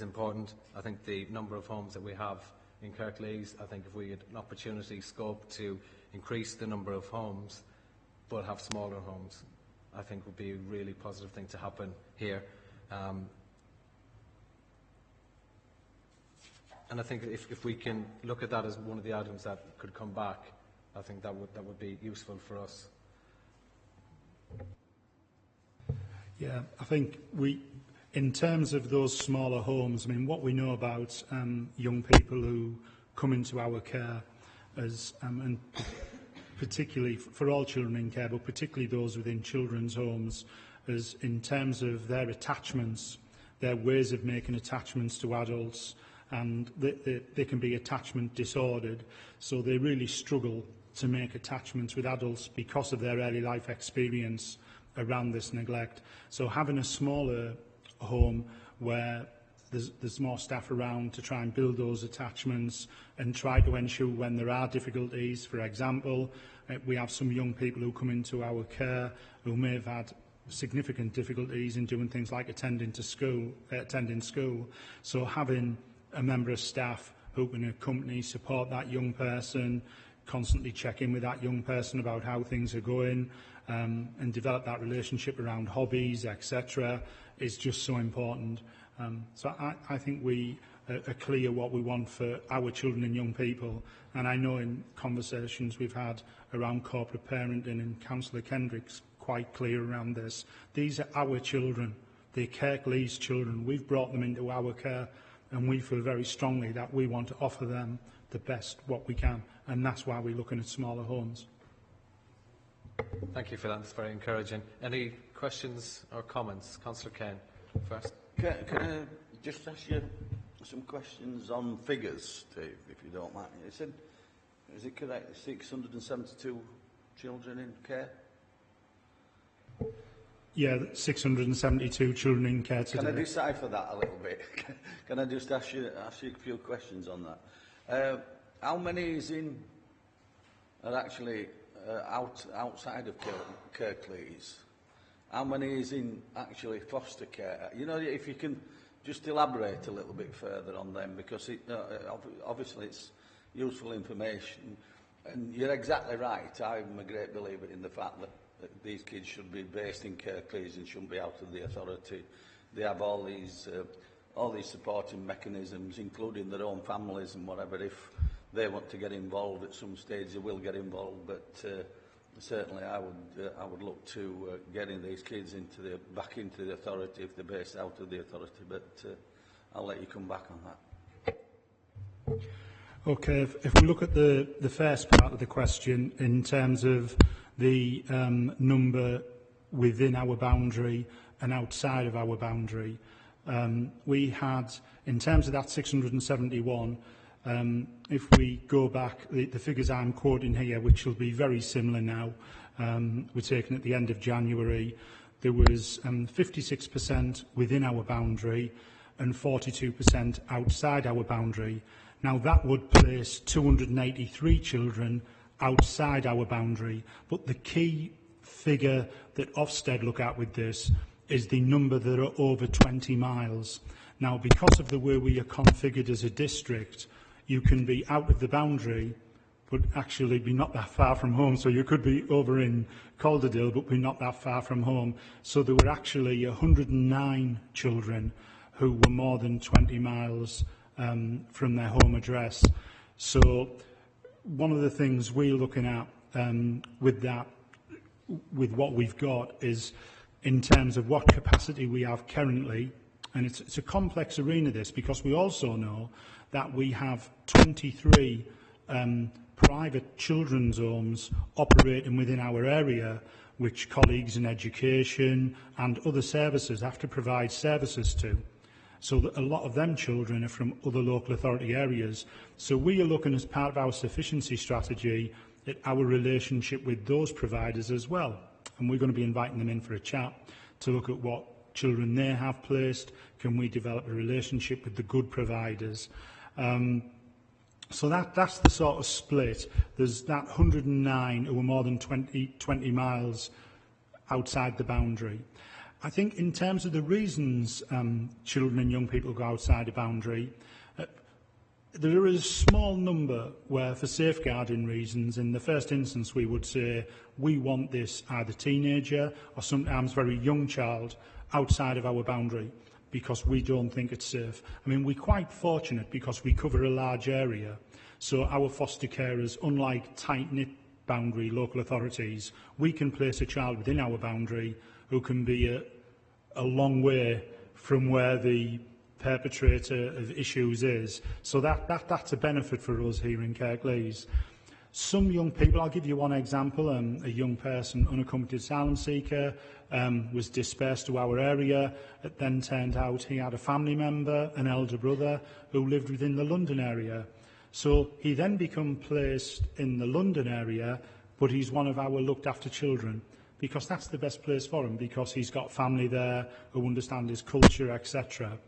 important. I think the number of homes that we have in Kirklees, I think if we had an opportunity, scope to increase the number of homes but have smaller homes, I think would be a really positive thing to happen here. And I think if we can look at that as one of the items that could come back, I think that would be useful for us. Yeah, I think in terms of those smaller homes, I mean, what we know about young people who come into our care, and particularly for all children in care, but particularly those within children's homes, is in terms of their attachments, their ways of making attachments to adults, and they can be attachment disordered, so they really struggle to make attachments with adults because of their early life experience around this neglect. So having a smaller home where there's more staff around to try and build those attachments and try to ensure when there are difficulties. For example, we have some young people who come into our care who may have had significant difficulties in doing things like attending school. So having a member of staff who can accompany, support that young person, constantly check in with that young person about how things are going, and develop that relationship around hobbies, etc., is just so important. So I think we are clear what we want for our children and young people, and I know in conversations we've had around corporate parenting, and Councillor Kendrick's quite clear around this. These are our children. They're Kirklees children. We've brought them into our care, and we feel very strongly that we want to offer them the best what we can, and that's why we're looking at smaller homes. Thank you for that. That's very encouraging. Any questions or comments? Councillor Kane first. Can I just ask you some questions on figures, Steve, if you don't mind? Is it correct, 672 children in care? Yeah, 672 children in care today. Can I decipher that a little bit? Can I just ask you a few questions on that? How many are actually outside of Kirklees? How many is in actually foster care? You know, if you can just elaborate a little bit further on them, because obviously it's useful information. And you're exactly right. I'm a great believer in the fact that these kids should be based in Kirklees and shouldn't be out of the authority. They have all these supporting mechanisms, including their own families and whatever, if they want to get involved at some stage, they will get involved. But certainly, I would look to getting these kids back into the authority if they're based out of the authority. But I'll let you come back on that. Okay, if we look at the first part of the question in terms of the number within our boundary and outside of our boundary, we had, in terms of that 671, if we go back, the figures I'm quoting here, which will be very similar now, we're taken at the end of January, there was 56% within our boundary and 42% outside our boundary. Now that would place 283 children outside our boundary, but the key figure that Ofsted look at with this is the number that are over 20 miles. Now, because of the way we are configured as a district, you can be out of the boundary, but actually be not that far from home. So you could be over in Calderdale, but be not that far from home. So there were actually 109 children who were more than 20 miles from their home address. So one of the things we're looking at with what we've got is in terms of what capacity we have currently, and it's a complex arena, this, because we also know that we have 23 private children's homes operating within our area, which colleagues in education and other services have to provide services to. So that a lot of them children are from other local authority areas. So we are looking, as part of our sufficiency strategy, at our relationship with those providers as well. And we're going to be inviting them in for a chat to look at what children they have placed. Can we develop a relationship with the good providers? So that's the sort of split. There's that 109 who are more than 20 miles outside the boundary. I think in terms of the reasons children and young people go outside a boundary, there is a small number where, for safeguarding reasons, in the first instance we would say we want this either teenager or sometimes very young child outside of our boundary because we don't think it's safe. I mean, we're quite fortunate because we cover a large area. So our foster carers, unlike tight-knit boundary local authorities, we can place a child within our boundary who can be a long way from where the perpetrator of issues is. So that's a benefit for us here in Kirklees. Some young people, I'll give you one example, a young person, unaccompanied asylum seeker, was dispersed to our area. It then turned out he had a family member, an elder brother, who lived within the London area. So he then became placed in the London area, but he's one of our looked after children, because that's the best place for him, because he's got family there who understand his culture, etc.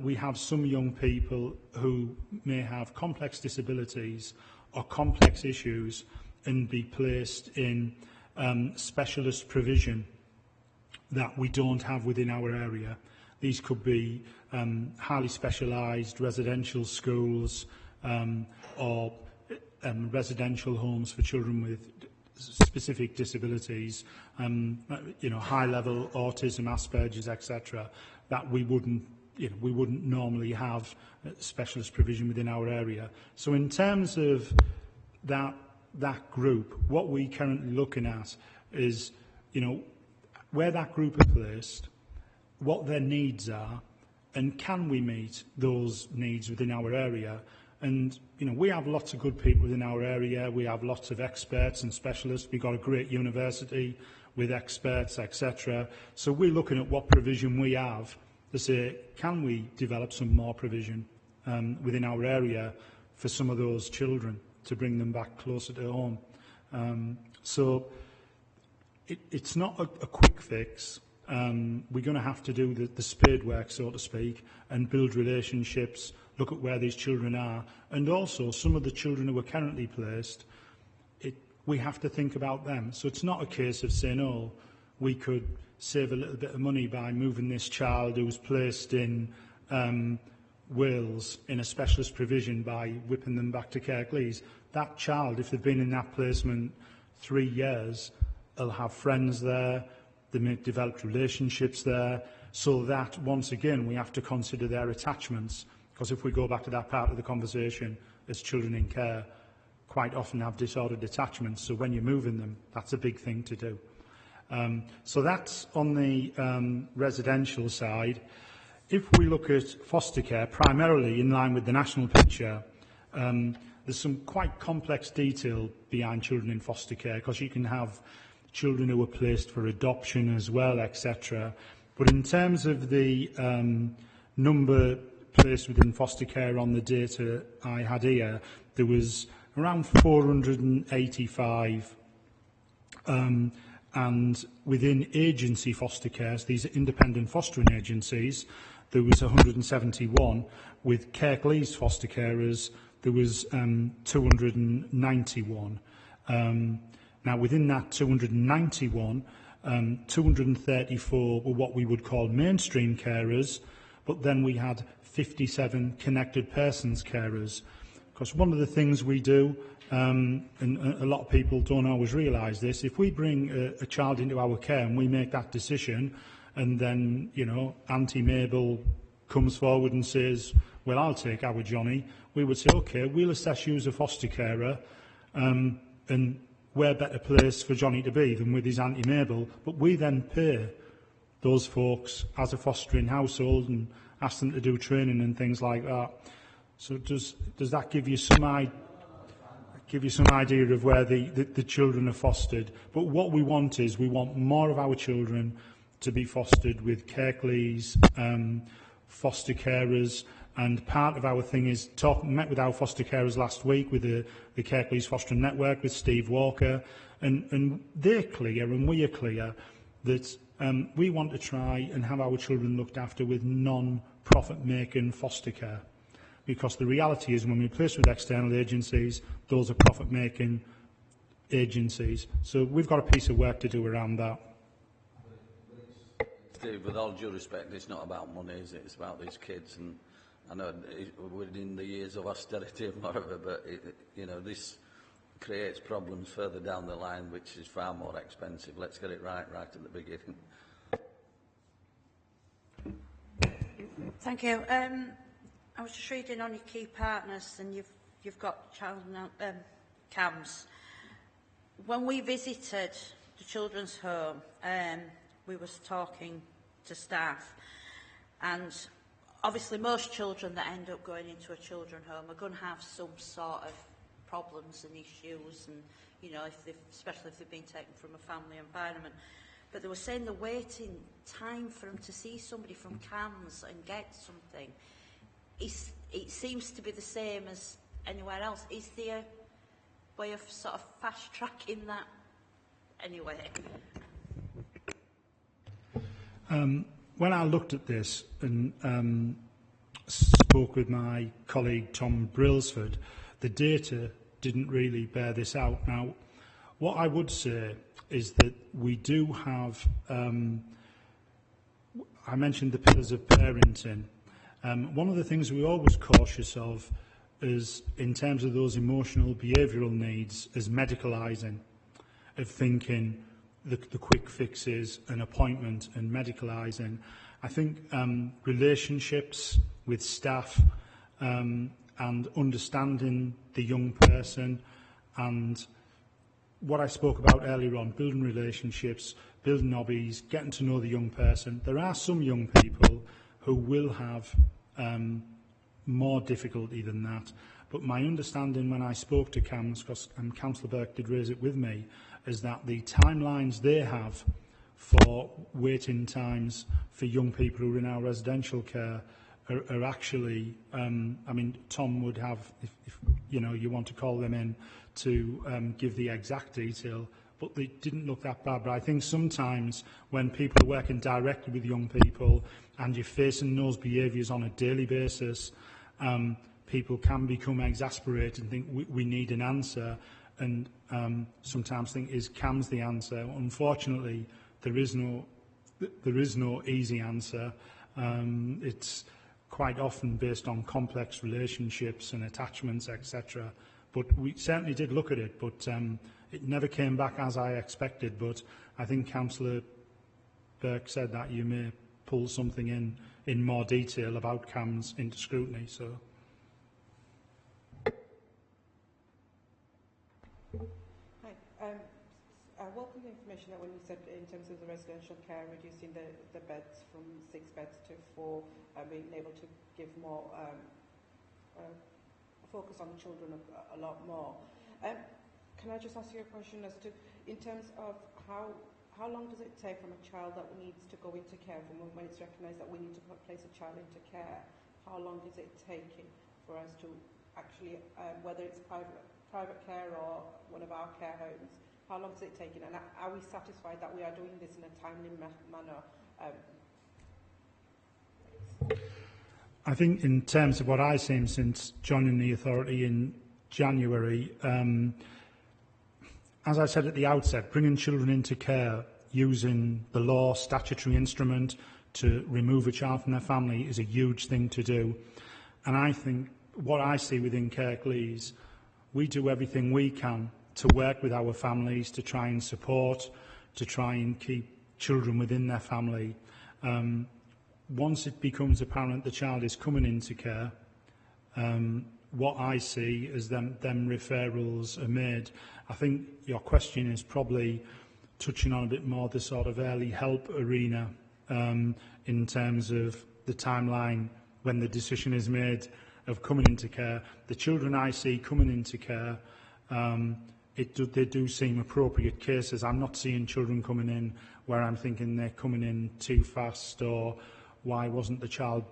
We have some young people who may have complex disabilities or complex issues and be placed in specialist provision that we don't have within our area. These could be highly specialised residential schools or residential homes for children with specific disabilities, high-level autism, Asperger's, etc., that we wouldn't normally have specialist provision within our area. So in terms of that group, what we're currently looking at is, where that group are placed, what their needs are, and can we meet those needs within our area. And, we have lots of good people within our area. We have lots of experts and specialists. We've got a great university with experts, etc. So we're looking at what provision we have to say, can we develop some more provision within our area for some of those children to bring them back closer to home. So it's not a quick fix. We're going to have to do the spade work, so to speak, and build relationships, look at where these children are, and also some of the children who are currently placed, we have to think about them. So it's not a case of saying, oh, we could save a little bit of money by moving this child who's placed in Wales in a specialist provision by whipping them back to Kirklees. That child, if they've been in that placement 3 years, will have friends there, they may develop relationships there, so that, once again, we have to consider their attachments. Because if we go back to that part of the conversation, as children in care quite often have disordered attachments, so when you're moving them, that's a big thing to do. So that's on the residential side. If we look at foster care, primarily in line with the national picture, there's some quite complex detail behind children in foster care, because you can have children who are placed for adoption as well, etc. But in terms of the number placed within foster care on the data I had here, there was around 485, and within agency foster cares, these are independent fostering agencies, there was 171. With Kirklees foster carers, there was 291. Now, within that 291, 234 were what we would call mainstream carers, but then we had 57 connected persons carers. Because one of the things we do, and a lot of people don't always realise this, if we bring a child into our care and we make that decision, and then, you know, Auntie Mabel comes forward and says, well, I'll take our Johnny, we would say, OK, we'll assess you as a foster carer, and where better place for Johnny to be than with his Auntie Mabel, but we then pay those folks as a fostering household and ask them to do training and things like that. So does that give you some idea of where the children are fostered? But what we want is, we want more of our children to be fostered with Kirklees, foster carers, and part of our thing is met with our foster carers last week with the Kirklees Fostering Network with Steve Walker, and they're clear and we are clear that we want to try and have our children looked after with non-profit making foster care, because the reality is when we place with external agencies, those are profit making agencies. So we've got a piece of work to do around that. Steve, with all due respect, it's not about money, is it? It's about these kids, and I know we're in the years of austerity and whatever, but you know, this creates problems further down the line, which is far more expensive. Let's get it right at the beginning. Thank you. I was just reading on your key partners, and you've got CAMS. When we visited the children's home, we was talking to staff, and obviously most children that end up going into a children's home are going to have some sort of problems and issues, and you know, especially if they've been taken from a family environment. But they were saying the waiting time for them to see somebody from CAMS and get something, it seems to be the same as anywhere else. Is there a way of sort of fast tracking that anyway? When I looked at this and spoke with my colleague Tom Brailsford, the data didn't really bear this out. Now, what I would say is that we do have, I mentioned the pillars of parenting. One of the things we're always cautious of is, in terms of those emotional behavioural needs, is medicalising, of thinking the quick fixes, an appointment and medicalising. I think relationships with staff and understanding the young person, and what I spoke about earlier on, building relationships, building hobbies, getting to know the young person. There are some young people who will have more difficulty than that. But my understanding when I spoke to CAMS, because Councillor Burke did raise it with me, is that the timelines they have for waiting times for young people who are in our residential care are actually, I mean, Tom would have, if you know, you want to call them in to give the exact detail, but they didn't look that bad. But I think sometimes when people are working directly with young people and you're facing those behaviours on a daily basis, people can become exasperated and think we need an answer, and sometimes think, is CAMS the answer? Unfortunately, there is no easy answer. It's quite often based on complex relationships and attachments, etc. But we certainly did look at it, but it never came back as I expected. But I think Councillor Burke said that you may pull something in more detail about CAMS into scrutiny. So. I welcome the information that when you said in terms of the residential care, reducing the beds from 6 beds to 4, being able to give more focus on children a lot more. Can I just ask you a question as to, in terms of how long does it take from a child that needs to go into care, from when it's recognised that we need to place a child into care, how long is it taking for us to actually, whether it's private care or one of our care homes, how long is it taking, and are we satisfied that we are doing this in a timely manner? I think in terms of what I've seen since joining the authority in January, as I said at the outset, bringing children into care using the law, statutory instrument to remove a child from their family is a huge thing to do. And I think what I see within Kirklees, we do everything we can to work with our families to try and support, to try and keep children within their family. Once it becomes apparent the child is coming into care, what I see is them referrals are made. I think your question is probably touching on a bit more the sort of early help arena in terms of the timeline when the decision is made of coming into care. The children I see coming into care, they do seem appropriate cases. I'm not seeing children coming in where I'm thinking they're coming in too fast, or why wasn't the child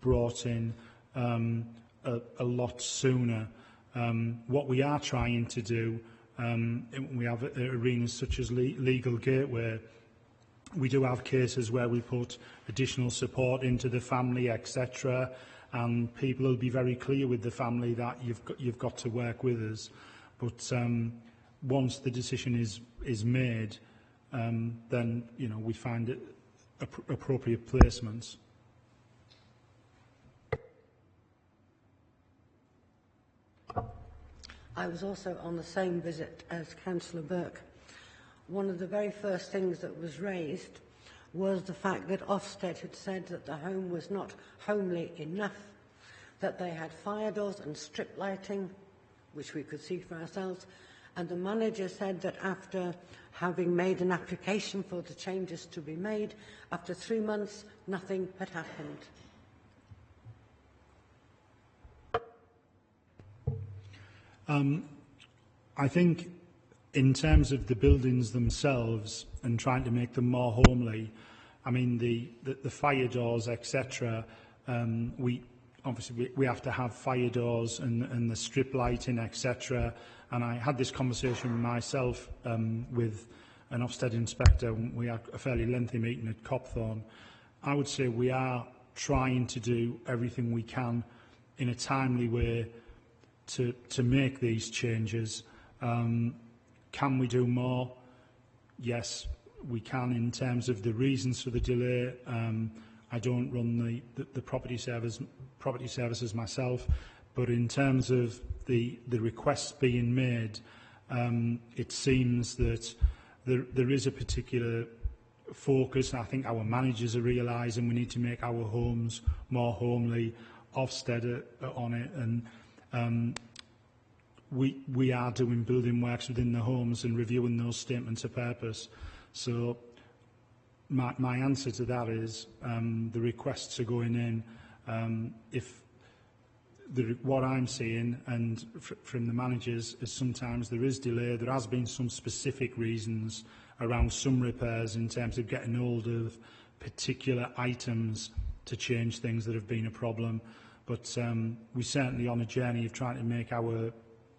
brought in a lot sooner. What we are trying to do, we have arenas such as Legal Gateway. We do have cases where we put additional support into the family, etc., and people will be very clear with the family that you've got to work with us. But once the decision is made, then we find it appropriate placements. I was also on the same visit as Councillor Burke. One of the very first things that was raised was the fact that Ofsted had said that the home was not homely enough, that they had fire doors and strip lighting, which we could see for ourselves, and the manager said that after having made an application for the changes to be made, after 3 months, nothing had happened. I think in terms of the buildings themselves and trying to make them more homely, I mean, the fire doors, etc., we have to have fire doors and the strip lighting, etc. And I had this conversation myself with an Ofsted inspector. We had a fairly lengthy meeting at Copthorne. I would say we are trying to do everything we can in a timely way to make these changes. Can we do more? Yes, we can in terms of the reasons for the delay. I don't run the property services myself, but in terms of the requests being made, it seems that there is a particular focus. I think our managers are realising we need to make our homes more homely. Ofsted on it, and we are doing building works within the homes and reviewing those statements of purpose. So my answer to that is the requests are going in. What I'm seeing and from the managers is sometimes there is delay. There has been some specific reasons around some repairs in terms of getting hold of particular items to change things that have been a problem. But we're certainly on a journey of trying to make our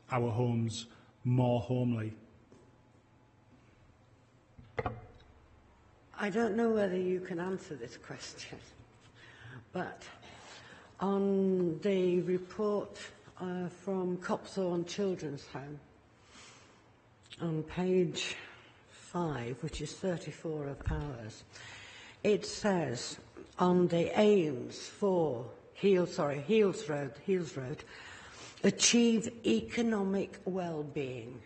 homes more homely. I don't know whether you can answer this question, but on the report from Copthorne Children's Home, on page 5, which is 34 of ours, it says on the aims for Heels Road, achieve economic well-being.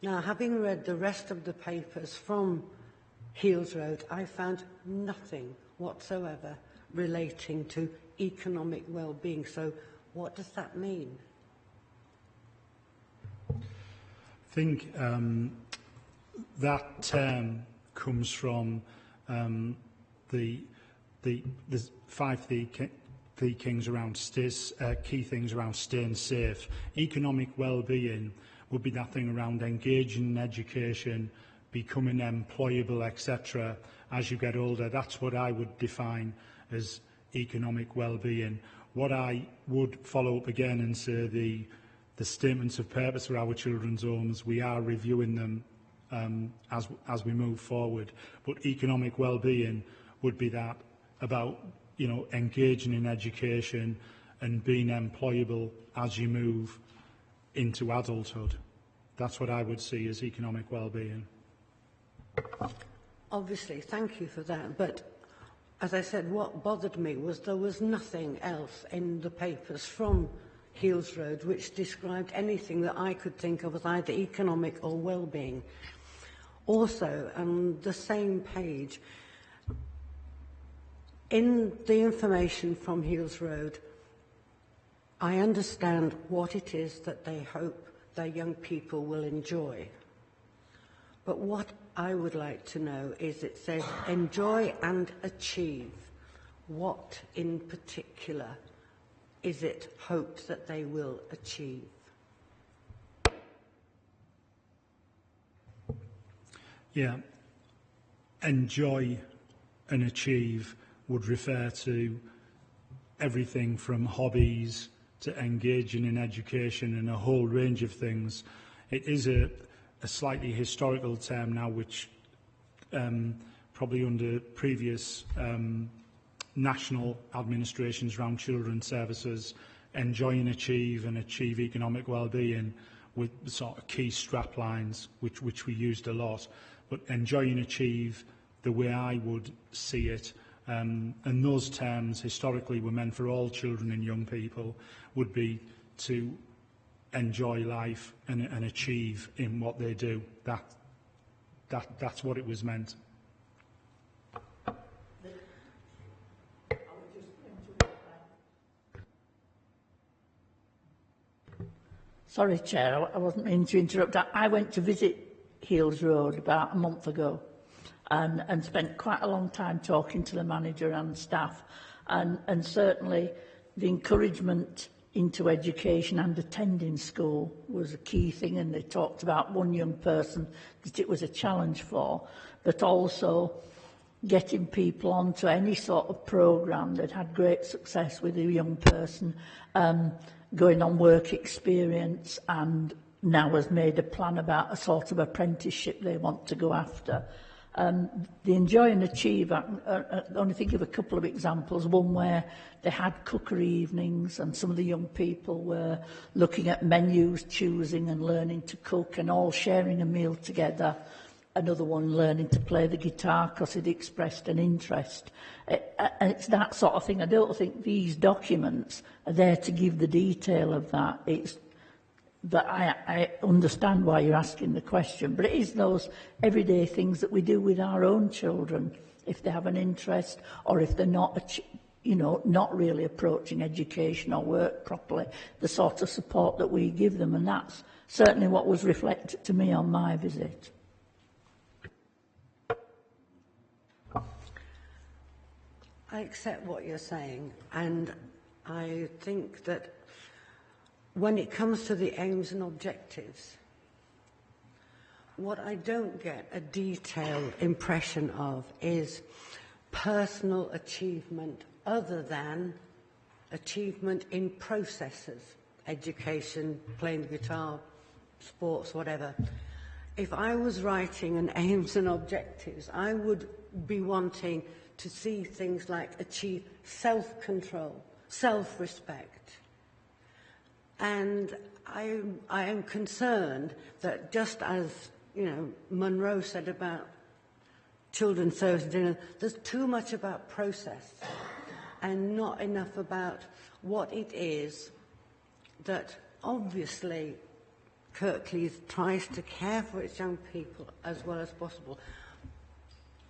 Now, having read the rest of the papers from Heels Road, I found nothing whatsoever relating to economic well-being. So what does that mean? I think that term comes from the 5 key things around key things around staying safe. Economic well-being would be that thing around engaging in education, becoming employable, etc. As you get older, that's what I would define as economic well-being. What I would follow up again and say the statements of purpose for our children's homes, we are reviewing them as we move forward. But economic well-being would be that about, you know, engaging in education and being employable as you move into adulthood. That's what I would see as economic well-being. Obviously, thank you for that. But as I said, what bothered me was there was nothing else in the papers from Heels Road which described anything that I could think of as either economic or well-being. Also, on the same page, in the information from Heels Road, I understand what it is that they hope their young people will enjoy. But what I would like to know is, it says enjoy and achieve. What in particular is it hoped that they will achieve? Yeah, enjoy and achieve would refer to everything from hobbies to engaging in education and a whole range of things. It is a slightly historical term now, which probably under previous national administrations around children's services, enjoy and achieve economic well-being with sort of key strap lines, which we used a lot. But enjoy and achieve, the way I would see it, and those terms historically were meant for all children and young people, would be to enjoy life and achieve in what they do. That's what it was meant. Sorry, Chair, I wasn't meaning to interrupt. I went to visit Heels Road about a month ago and spent quite a long time talking to the manager and staff. And certainly the encouragement into education and attending school was a key thing, and they talked about one young person that it was a challenge for, but also getting people onto any sort of programme that had great success with a young person, going on work experience, and now has made a plan about a sort of apprenticeship they want to go after. The enjoy and achieve, I only think of a couple of examples. One where they had cookery evenings and some of the young people were looking at menus, choosing and learning to cook and all sharing a meal together. Another one learning to play the guitar because it expressed an interest. And it's that sort of thing. I don't think these documents are there to give the detail of that. But I understand why you're asking the question. But it is those everyday things that we do with our own children, if they have an interest or if they're not, not really approaching education or work properly, the sort of support that we give them. And that's certainly what was reflected to me on my visit. I accept what you're saying, and I think that when it comes to the aims and objectives, what I don't get a detailed impression of is personal achievement other than achievement in processes, education, playing the guitar, sports, whatever. If I was writing an aims and objectives, I would be wanting to see things like achieve self-control, self-respect. And I am concerned that just as, Monroe said about children's service dinner, there's too much about process and not enough about what it is that obviously Kirklees tries to care for its young people as well as possible.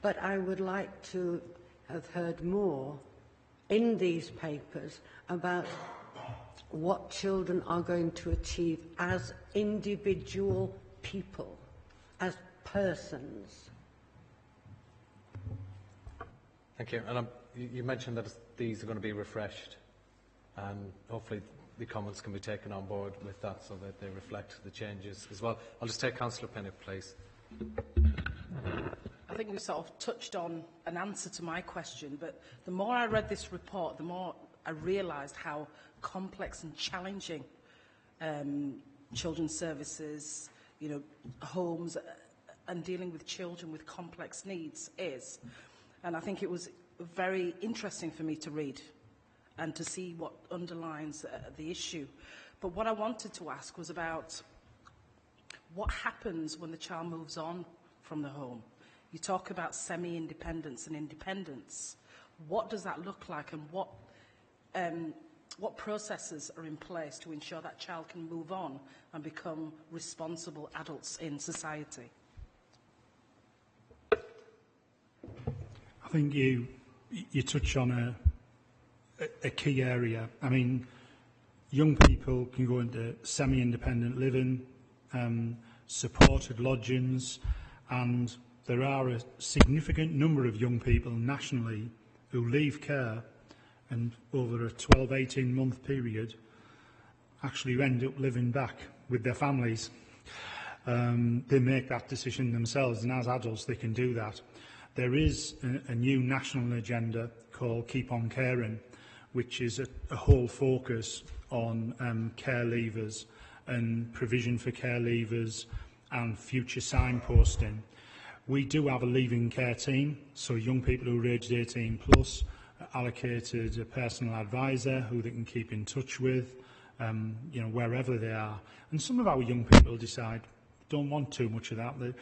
But I would like to have heard more in these papers about what children are going to achieve as individual people, as persons. Thank you. And you mentioned that these are going to be refreshed, and hopefully the comments can be taken on board with that so that they reflect the changes as well. I'll just take Councillor Pinnock, please. I think we sort of touched on an answer to my question, but the more I read this report, the more I realised how complex and challenging children's services, homes, and dealing with children with complex needs is. And I think it was very interesting for me to read and to see what underlines the issue. But what I wanted to ask was about what happens when the child moves on from the home. You talk about semi-independence and independence. What does that look like, and what processes are in place to ensure that child can move on and become responsible adults in society? I think you touch on a key area. I mean, young people can go into semi-independent living, supported lodgings, and there are a significant number of young people nationally who leave care and over a 12-18 month period actually end up living back with their families. They make that decision themselves, and as adults they can do that. There is a new national agenda called Keep On Caring, which is a whole focus on care leavers and provision for care leavers and future signposting. We do have a leaving care team, so young people who are aged 18 plus are allocated a personal advisor who they can keep in touch with, wherever they are. And some of our young people decide don't want too much of that. They,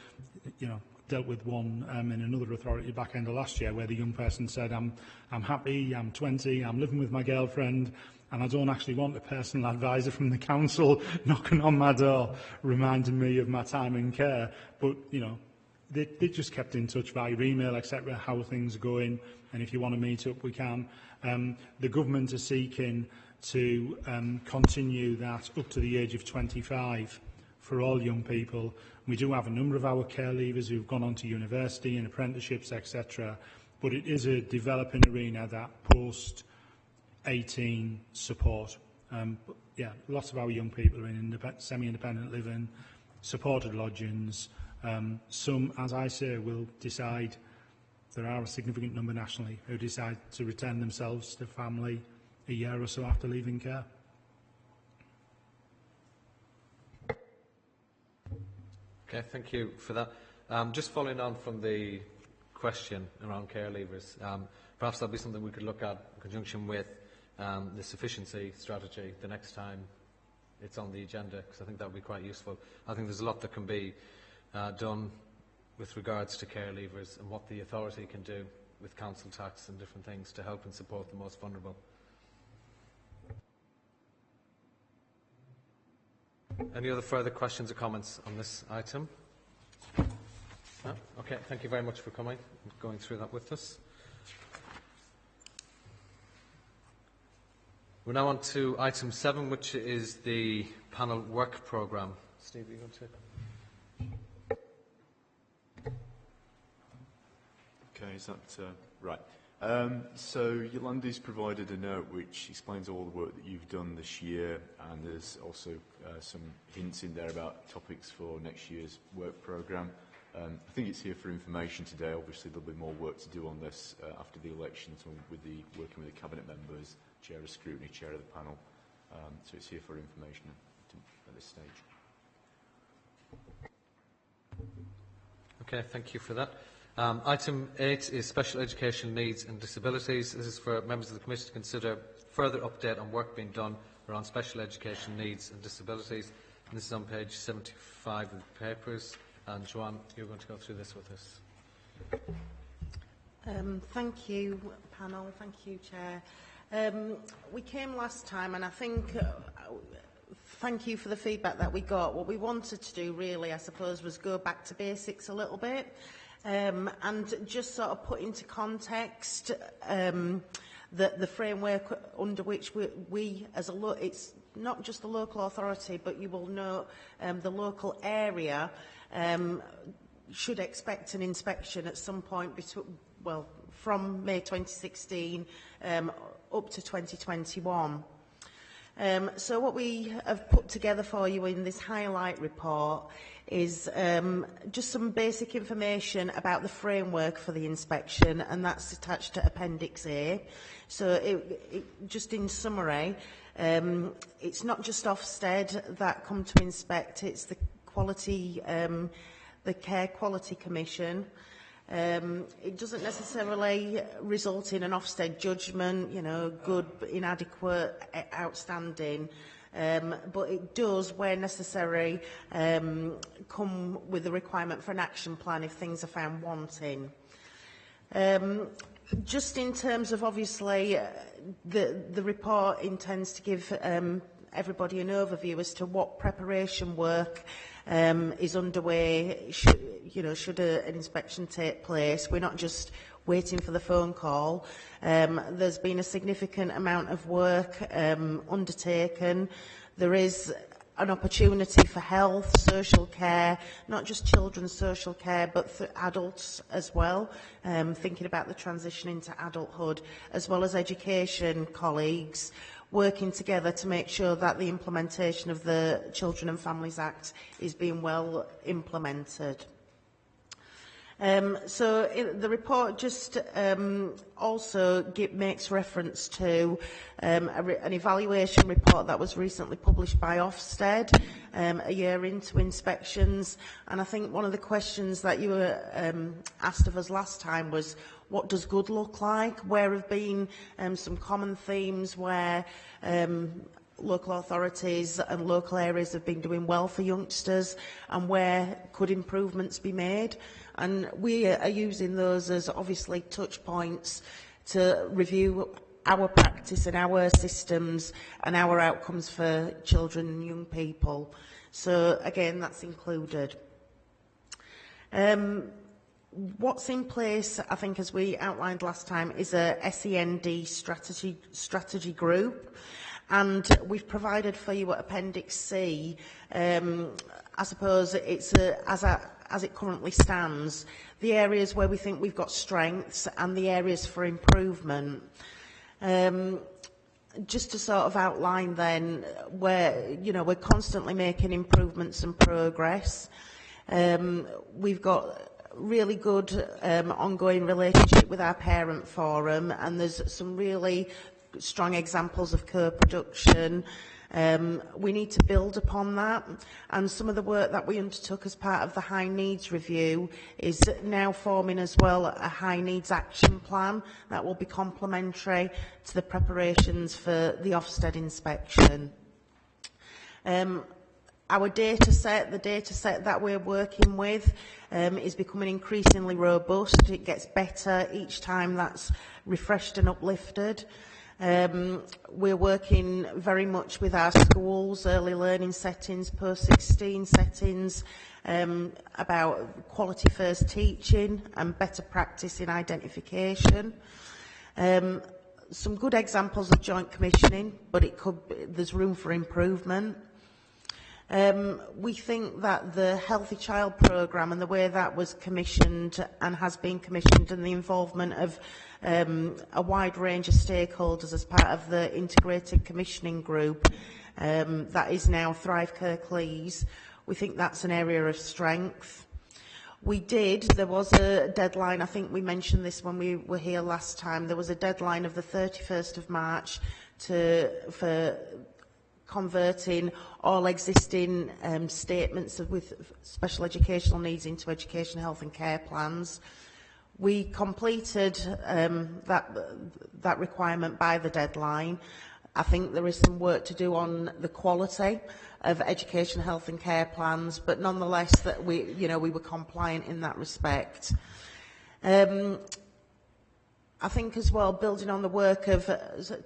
dealt with one in another authority back end of last year where the young person said, I'm happy, I'm 20, I'm living with my girlfriend, and I don't actually want a personal advisor from the council knocking on my door, reminding me of my time in care. But, they just kept in touch via email, etc., how things are going, and if you want to meet up, we can. The government are seeking to continue that up to the age of 25 for all young people. We do have a number of our care leavers who've gone on to university and apprenticeships, etc., but it is a developing arena, that post-18 support. But yeah, lots of our young people are in semi-independent living, supported lodgings. Some, as I say, will decide, there are a significant number nationally, who decide to return themselves to family a year or so after leaving care. Okay, thank you for that. Just following on from the question around care leavers, perhaps that'll be something we could look at in conjunction with the sufficiency strategy the next time it's on the agenda, because I think that would be quite useful. I think there's a lot that can be done with regards to care leavers and what the authority can do with council tax and different things to help and support the most vulnerable. Any other further questions or comments on this item? No? Okay, thank you very much for coming and going through that with us. We're now on to item 7, which is the panel work programme. Steve, are you going to? Okay, is that right? So Yolanda's provided a note which explains all the work that you've done this year, and there's also some hints in there about topics for next year's work programme. I think it's here for information today. Obviously there'll be more work to do on this after the elections, with working with the cabinet members, chair of scrutiny, chair of the panel. So it's here for information at this stage. Okay, thank you for that. Item 8 is special education needs and disabilities. This is for members of the committee to consider further update on work being done around special education needs and disabilities. And this is on page 75 of the papers. And Joanne, you're going to go through this with us. Thank you, panel. Thank you, Chair. We came last time, and I think thank you for the feedback that we got. What we wanted to do, really, I suppose, was go back to basics a little bit. And just sort of put into context the framework under which we as it's not just the local authority, but you will know the local area should expect an inspection at some point from May 2016 up to 2021. So what we have put together for you in this highlight report is just some basic information about the framework for the inspection, and that's attached to Appendix A. So just in summary, it's not just Ofsted that come to inspect, it's the Care Quality Commission. It doesn't necessarily result in an Ofsted judgment, good, inadequate, outstanding, but it does, where necessary, come with a requirement for an action plan if things are found wanting. Just in terms of, obviously, the report intends to give everybody an overview as to what preparation work is underway should an inspection take place. We're not just waiting for the phone call. There's been a significant amount of work undertaken. There is an opportunity for health, social care, not just children's social care, but for adults as well, thinking about the transition into adulthood, as well as education colleagues, working together to make sure that the implementation of the Children and Families Act is being well implemented. The report just also makes reference to an evaluation report that was recently published by Ofsted a year into inspections. And I think one of the questions that you were asked of us last time was, what does good look like? Where have been some common themes where local authorities and local areas have been doing well for youngsters, and where could improvements be made? And we are using those as obviously touch points to review our practice and our systems and our outcomes for children and young people. So again, that's included. What's in place, I think, as we outlined last time, is a SEND strategy group, and we've provided for you at Appendix C. I suppose it's as it currently stands, the areas where we think we've got strengths and the areas for improvement. Just to sort of outline then, where we're constantly making improvements and progress. We've got really good ongoing relationship with our parent forum, and there's some really strong examples of co-production. We need to build upon that, and some of the work that we undertook as part of the high needs review is now forming as well a high needs action plan that will be complementary to the preparations for the Ofsted inspection. Our data set, the data set that we're working with, is becoming increasingly robust. It gets better each time that's refreshed and uplifted. We're working very much with our schools, early learning settings, post-16 settings, about quality first teaching and better practice in identification. Some good examples of joint commissioning, but there's room for improvement. We think that the Healthy Child programme and the way that was commissioned and has been commissioned, and the involvement of a wide range of stakeholders as part of the integrated commissioning group that is now Thrive Kirklees, we think that's an area of strength. There was a deadline, I think we mentioned this when we were here last time, there was a deadline of the 31st of March for converting all existing statements with special educational needs into education, health and care plans. We completed that requirement by the deadline. I think there is some work to do on the quality of education, health and care plans, but nonetheless that we were compliant in that respect. I think as well, building on the work of,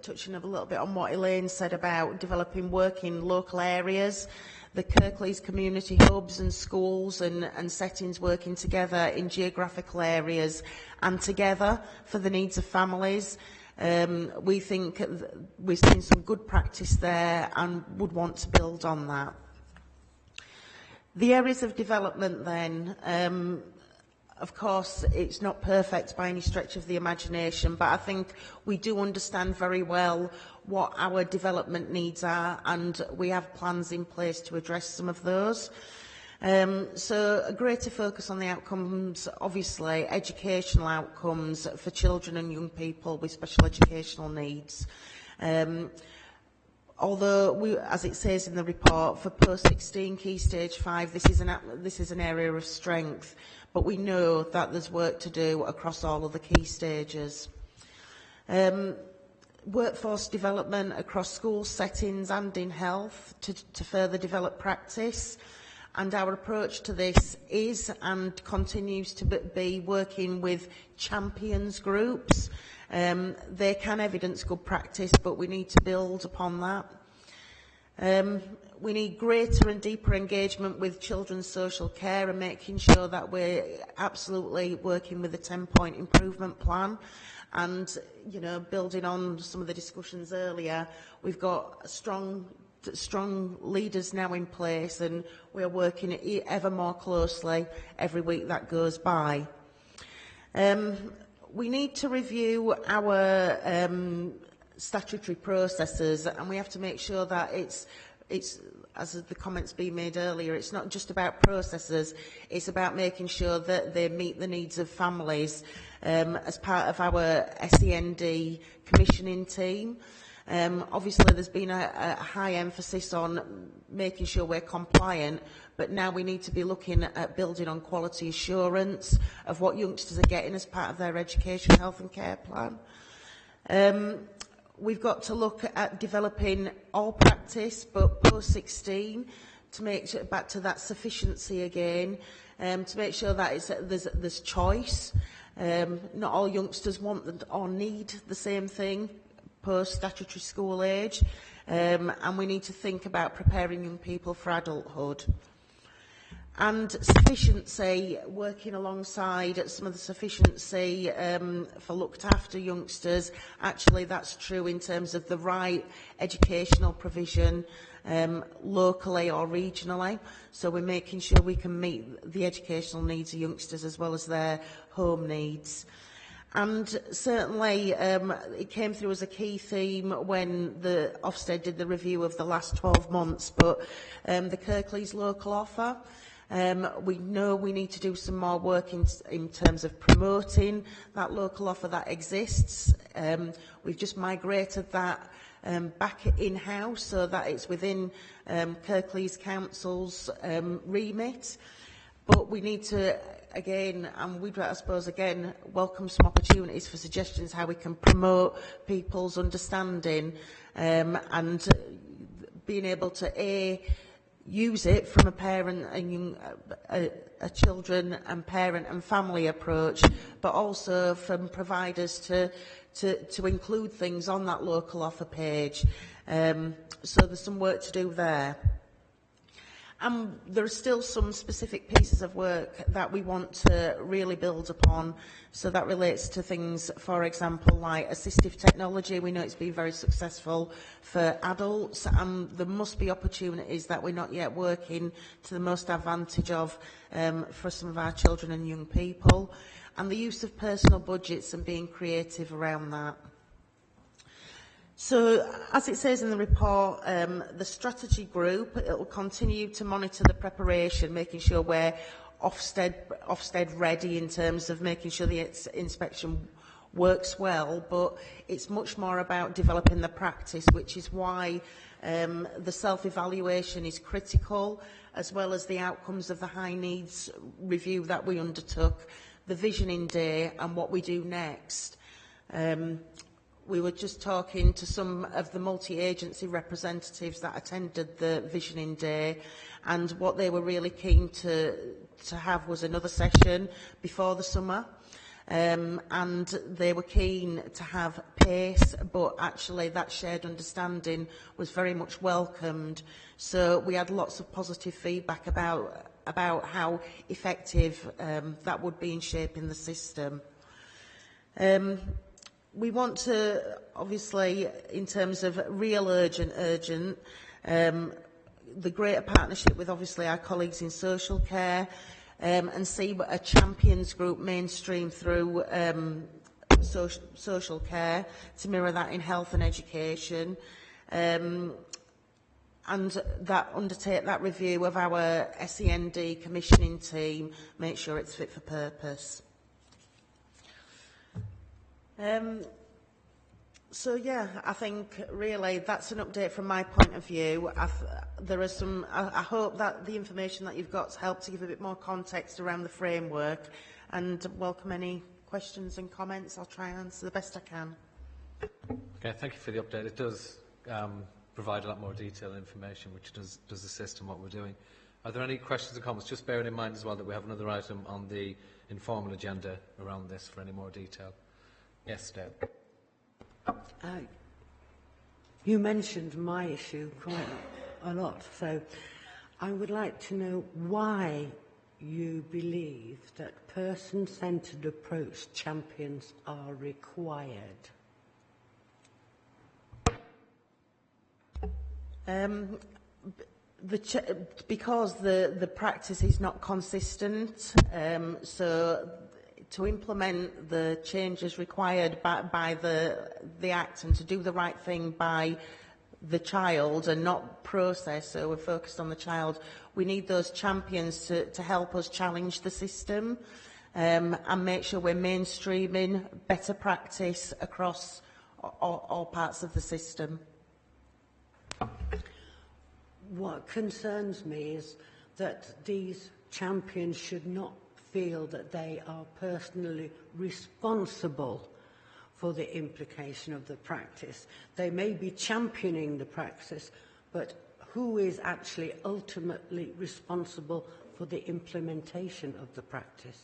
touching a little bit on what Elaine said about developing work in local areas, the Kirklees community hubs and schools and settings working together in geographical areas and together for the needs of families. We think we've seen some good practice there and would want to build on that. The areas of development then, of course, it's not perfect by any stretch of the imagination, but I think we do understand very well what our development needs are, and we have plans in place to address some of those. So a greater focus on the outcomes, obviously, educational outcomes for children and young people with special educational needs. Although, as it says in the report, for post-16 Key Stage 5, this is an area of strength, but we know that there's work to do across all of the key stages. Workforce development across school settings and in health to further develop practice. And our approach to this is and continues to be working with champions groups. They can evidence good practice, but we need to build upon that. We need greater and deeper engagement with children's social care and making sure that we're absolutely working with a 10-point improvement plan. And, you know, building on some of the discussions earlier, we've got strong leaders now in place, and we are working ever more closely every week that goes by. We need to review our statutory processes, and we have to make sure that it's as the comments being made earlier, it's not just about processes, it's about making sure that they meet the needs of families. As part of our SEND commissioning team, obviously there's been a high emphasis on making sure we're compliant, but now we need to be looking at building on quality assurance of what youngsters are getting as part of their education, health and care plan. We've got to look at developing all practice, but post-16, to make back to that sufficiency again, to make sure that there's choice. Not all youngsters want or need the same thing post-statutory school age, and we need to think about preparing young people for adulthood. And sufficiency, working alongside some of the sufficiency for looked after youngsters, actually that's true in terms of the right educational provision locally or regionally. So we're making sure we can meet the educational needs of youngsters as well as their home needs. And certainly it came through as a key theme when the Ofsted did the review of the last 12 months, but the Kirklees local offer, we know we need to do some more work in terms of promoting that local offer that exists. We've just migrated that back in-house so that it's within Kirklees Council's remit. But we need to, again, and we'd, I suppose, again, welcome some opportunities for suggestions how we can promote people's understanding and being able to, use it from a parent and a children and parent and family approach, but also from providers to include things on that local offer page. So there's some work to do there. And there are still some specific pieces of work that we want to really build upon. So that relates to things, for example, like assistive technology. We know it's been very successful for adults, and there must be opportunities that we're not yet working to the most advantage of for some of our children and young people. And the use of personal budgets and being creative around that. So, as it says in the report, the strategy group, it will continue to monitor the preparation, making sure we're Ofsted ready in terms of making sure the inspection works well, but it's much more about developing the practice, which is why the self-evaluation is critical, as well as the outcomes of the high needs review that we undertook, the visioning day and what we do next. We were just talking to some of the multi-agency representatives that attended the visioning day, and what they were really keen to have was another session before the summer. And they were keen to have pace, but actually that shared understanding was very much welcomed. So we had lots of positive feedback about how effective that would be in shaping the system. We want to, obviously, in terms of real urgent, the greater partnership with obviously our colleagues in social care, and see what a champions group mainstream through social care to mirror that in health and education, and that undertake that review of our SEND commissioning team, make sure it's fit for purpose. So yeah, I think really that's an update from my point of view. There are some. I hope that the information that you've got helped to give a bit more context around the framework, and welcome any questions and comments. I'll try and answer the best I can. Okay, thank you for the update. It does provide a lot more detailed information, which does assist in what we're doing. Are there any questions or comments? Just bearing in mind as well that we have another item on the informal agenda around this for any more detail. Yes, Deb. You mentioned my issue quite a lot, so I would like to know why you believe that person-centred approach champions are required. Because the practice is not consistent, so to implement the changes required by the Act and to do the right thing by the child and not process, so we're focused on the child, we need those champions to help us challenge the system and make sure we're mainstreaming better practice across all parts of the system. What concerns me is that these champions should not feel that they are personally responsible for the implication of the practice. They may be championing the practice, but who is actually ultimately responsible for the implementation of the practice?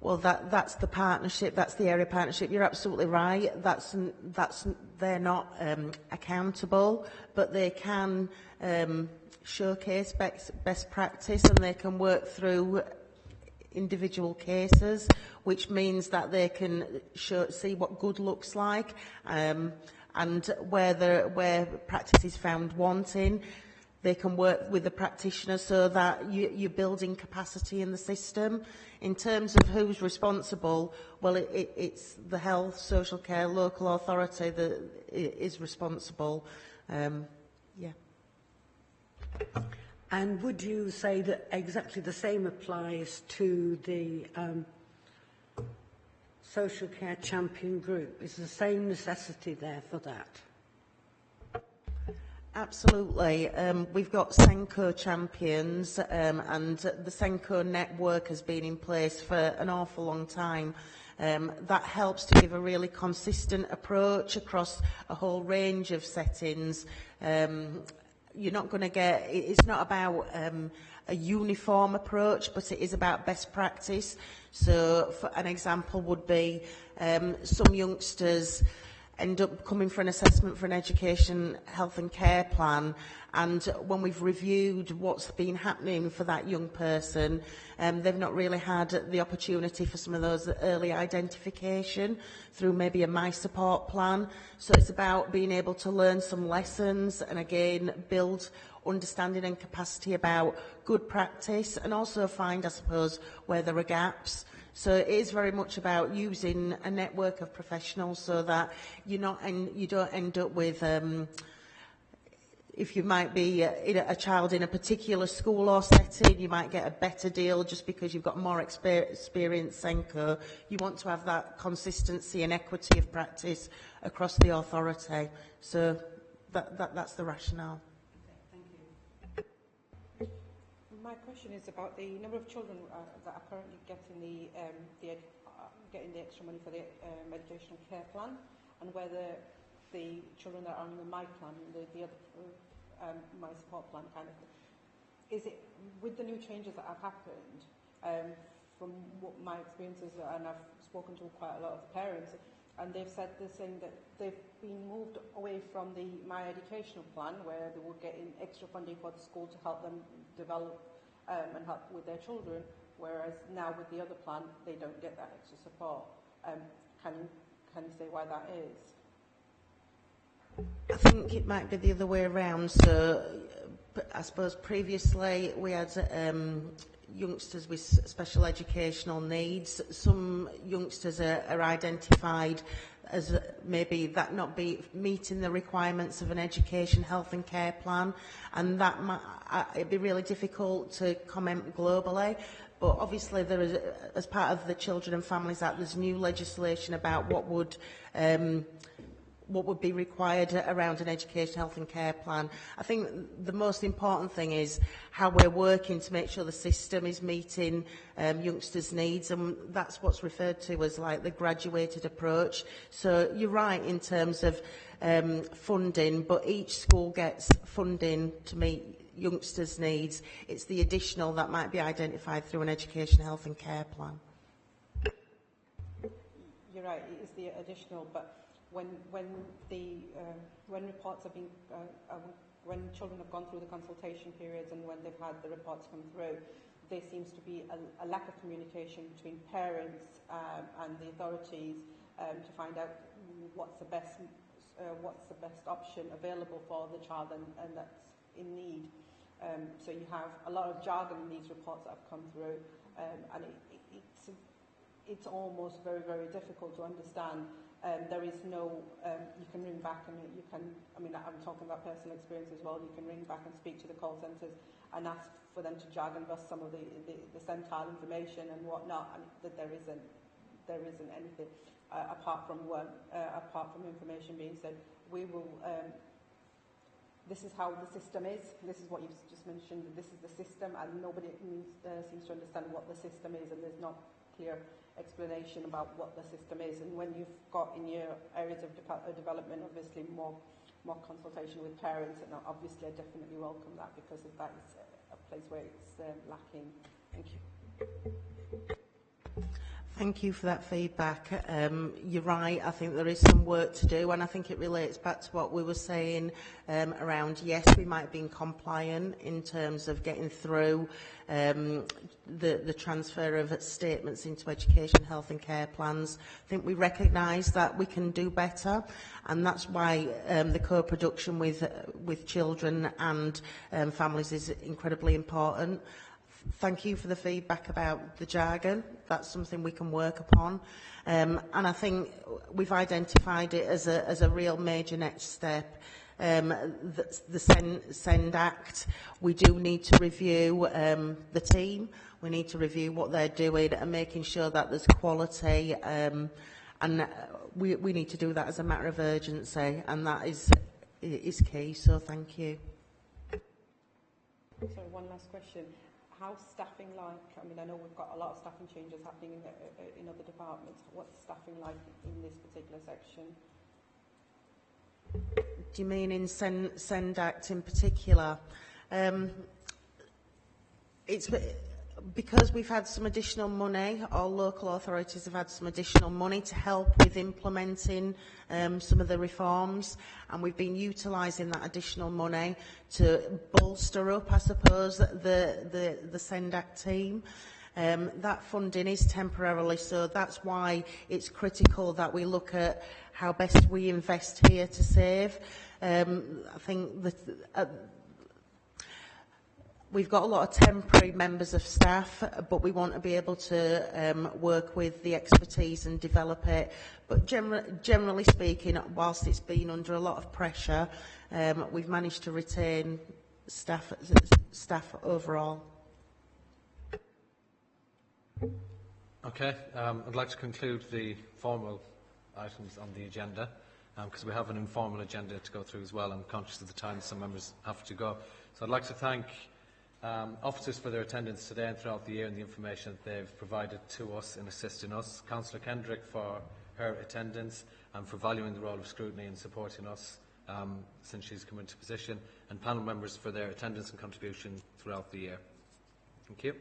Well, that's the partnership, that's the area partnership. You're absolutely right. They're not accountable, but they can showcase best practice and they can work through individual cases, which means that they can see what good looks like, and where practice is found wanting. They can work with the practitioner so that you're building capacity in the system. In terms of who's responsible, well, it's the health, social care, local authority that is responsible. Yeah. And would you say that exactly the same applies to the social care champion group? Is the same necessity there for that? Absolutely. We've got Senko champions, and the Senko network has been in place for an awful long time. That helps to give a really consistent approach across a whole range of settings. You're not going to get, it's not about a uniform approach, but it is about best practice. So for an example would be some youngsters end up coming for an assessment for an education, health and care plan, and when we've reviewed what's been happening for that young person, they've not really had the opportunity for some of those early identification through maybe a My Support plan. So it's about being able to learn some lessons and again build understanding and capacity about good practice, and also find, I suppose, where there are gaps. So it is very much about using a network of professionals so that you don't end up with, if you might be a child in a particular school or setting, you might get a better deal just because you've got more experience Senko. You want to have that consistency and equity of practice across the authority. So that's the rationale. My question is about the number of children that are currently getting the extra money for the educational care plan, and whether the children that are on the My plan, the other My Support plan kind of thing, is it with the new changes that have happened? From what my experiences are, and I've spoken to quite a lot of the parents, and they've said the same, that they've been moved away from the My Educational plan, where they were getting extra funding for the school to help them develop and help with their children, whereas now with the other plan they don't get that extra support. Can you say why that is? I think it might be the other way around. So I suppose previously we had youngsters with special educational needs. Some youngsters are identified as maybe that not be meeting the requirements of an education, health and care plan, and that might, it'd be really difficult to comment globally. But obviously there is, as part of the Children and Families Act, there's new legislation about what would be required around an education, health and care plan. I think the most important thing is how we're working to make sure the system is meeting youngsters' needs, and that's what's referred to as like the graduated approach. So you're right in terms of funding, but each school gets funding to meet youngsters' needs. It's the additional that might be identified through an education, health and care plan. You're right, it is the additional, but when reports have been, when children have gone through the consultation periods and when they've had the reports come through, there seems to be a lack of communication between parents and the authorities to find out what's the best option available for the child and that's in need. So you have a lot of jargon in these reports that have come through, and it's almost very, very difficult to understand. There is no, you can ring back and you can, I mean, I'm talking about personal experience as well, you can ring back and speak to the call centres and ask for them to jargon bust some of the centile information and whatnot, and that there isn't anything apart from information being said. We will, this is how the system is, this is what you've just mentioned, this is the system, and nobody seems to understand what the system is, and there's not clear explanation about what the system is. And when you've got in your areas of development, obviously more consultation with parents, and obviously I definitely welcome that, because that is a place where it's lacking. Thank you. Thank you for that feedback. You're right, I think there is some work to do, and I think it relates back to what we were saying around, yes, we might be compliant in terms of getting through the transfer of statements into education, health and care plans. I think we recognise that we can do better, and that's why the co-production with children and families is incredibly important. Thank you for the feedback about the jargon. That's something we can work upon. And I think we've identified it as a real major next step. The Send Act, we do need to review the team. We need to review what they're doing and making sure that there's quality. And we need to do that as a matter of urgency, and that is key. So thank you. Sorry, one last question. How's staffing like? I mean, I know we've got a lot of staffing changes happening in other departments. What's staffing like in this particular section? Do you mean in Send Act in particular? It's because we've had some additional money, our local authorities have had some additional money to help with implementing some of the reforms, and we've been utilising that additional money to bolster up, I suppose, the Send Act team. That funding is temporarily, so that's why it's critical that we look at how best we invest here to save. I think that we've got a lot of temporary members of staff, but we want to be able to work with the expertise and develop it. But generally speaking, whilst it's been under a lot of pressure, we've managed to retain staff overall. Okay, I'd like to conclude the formal items on the agenda, because we have an informal agenda to go through as well. I'm conscious of the time some members have to go. So I'd like to thank officers for their attendance today and throughout the year and the information that they've provided to us in assisting us. Councillor Kendrick for her attendance and for valuing the role of Scrutiny and supporting us since she's come into position, and panel members for their attendance and contribution throughout the year. Thank you.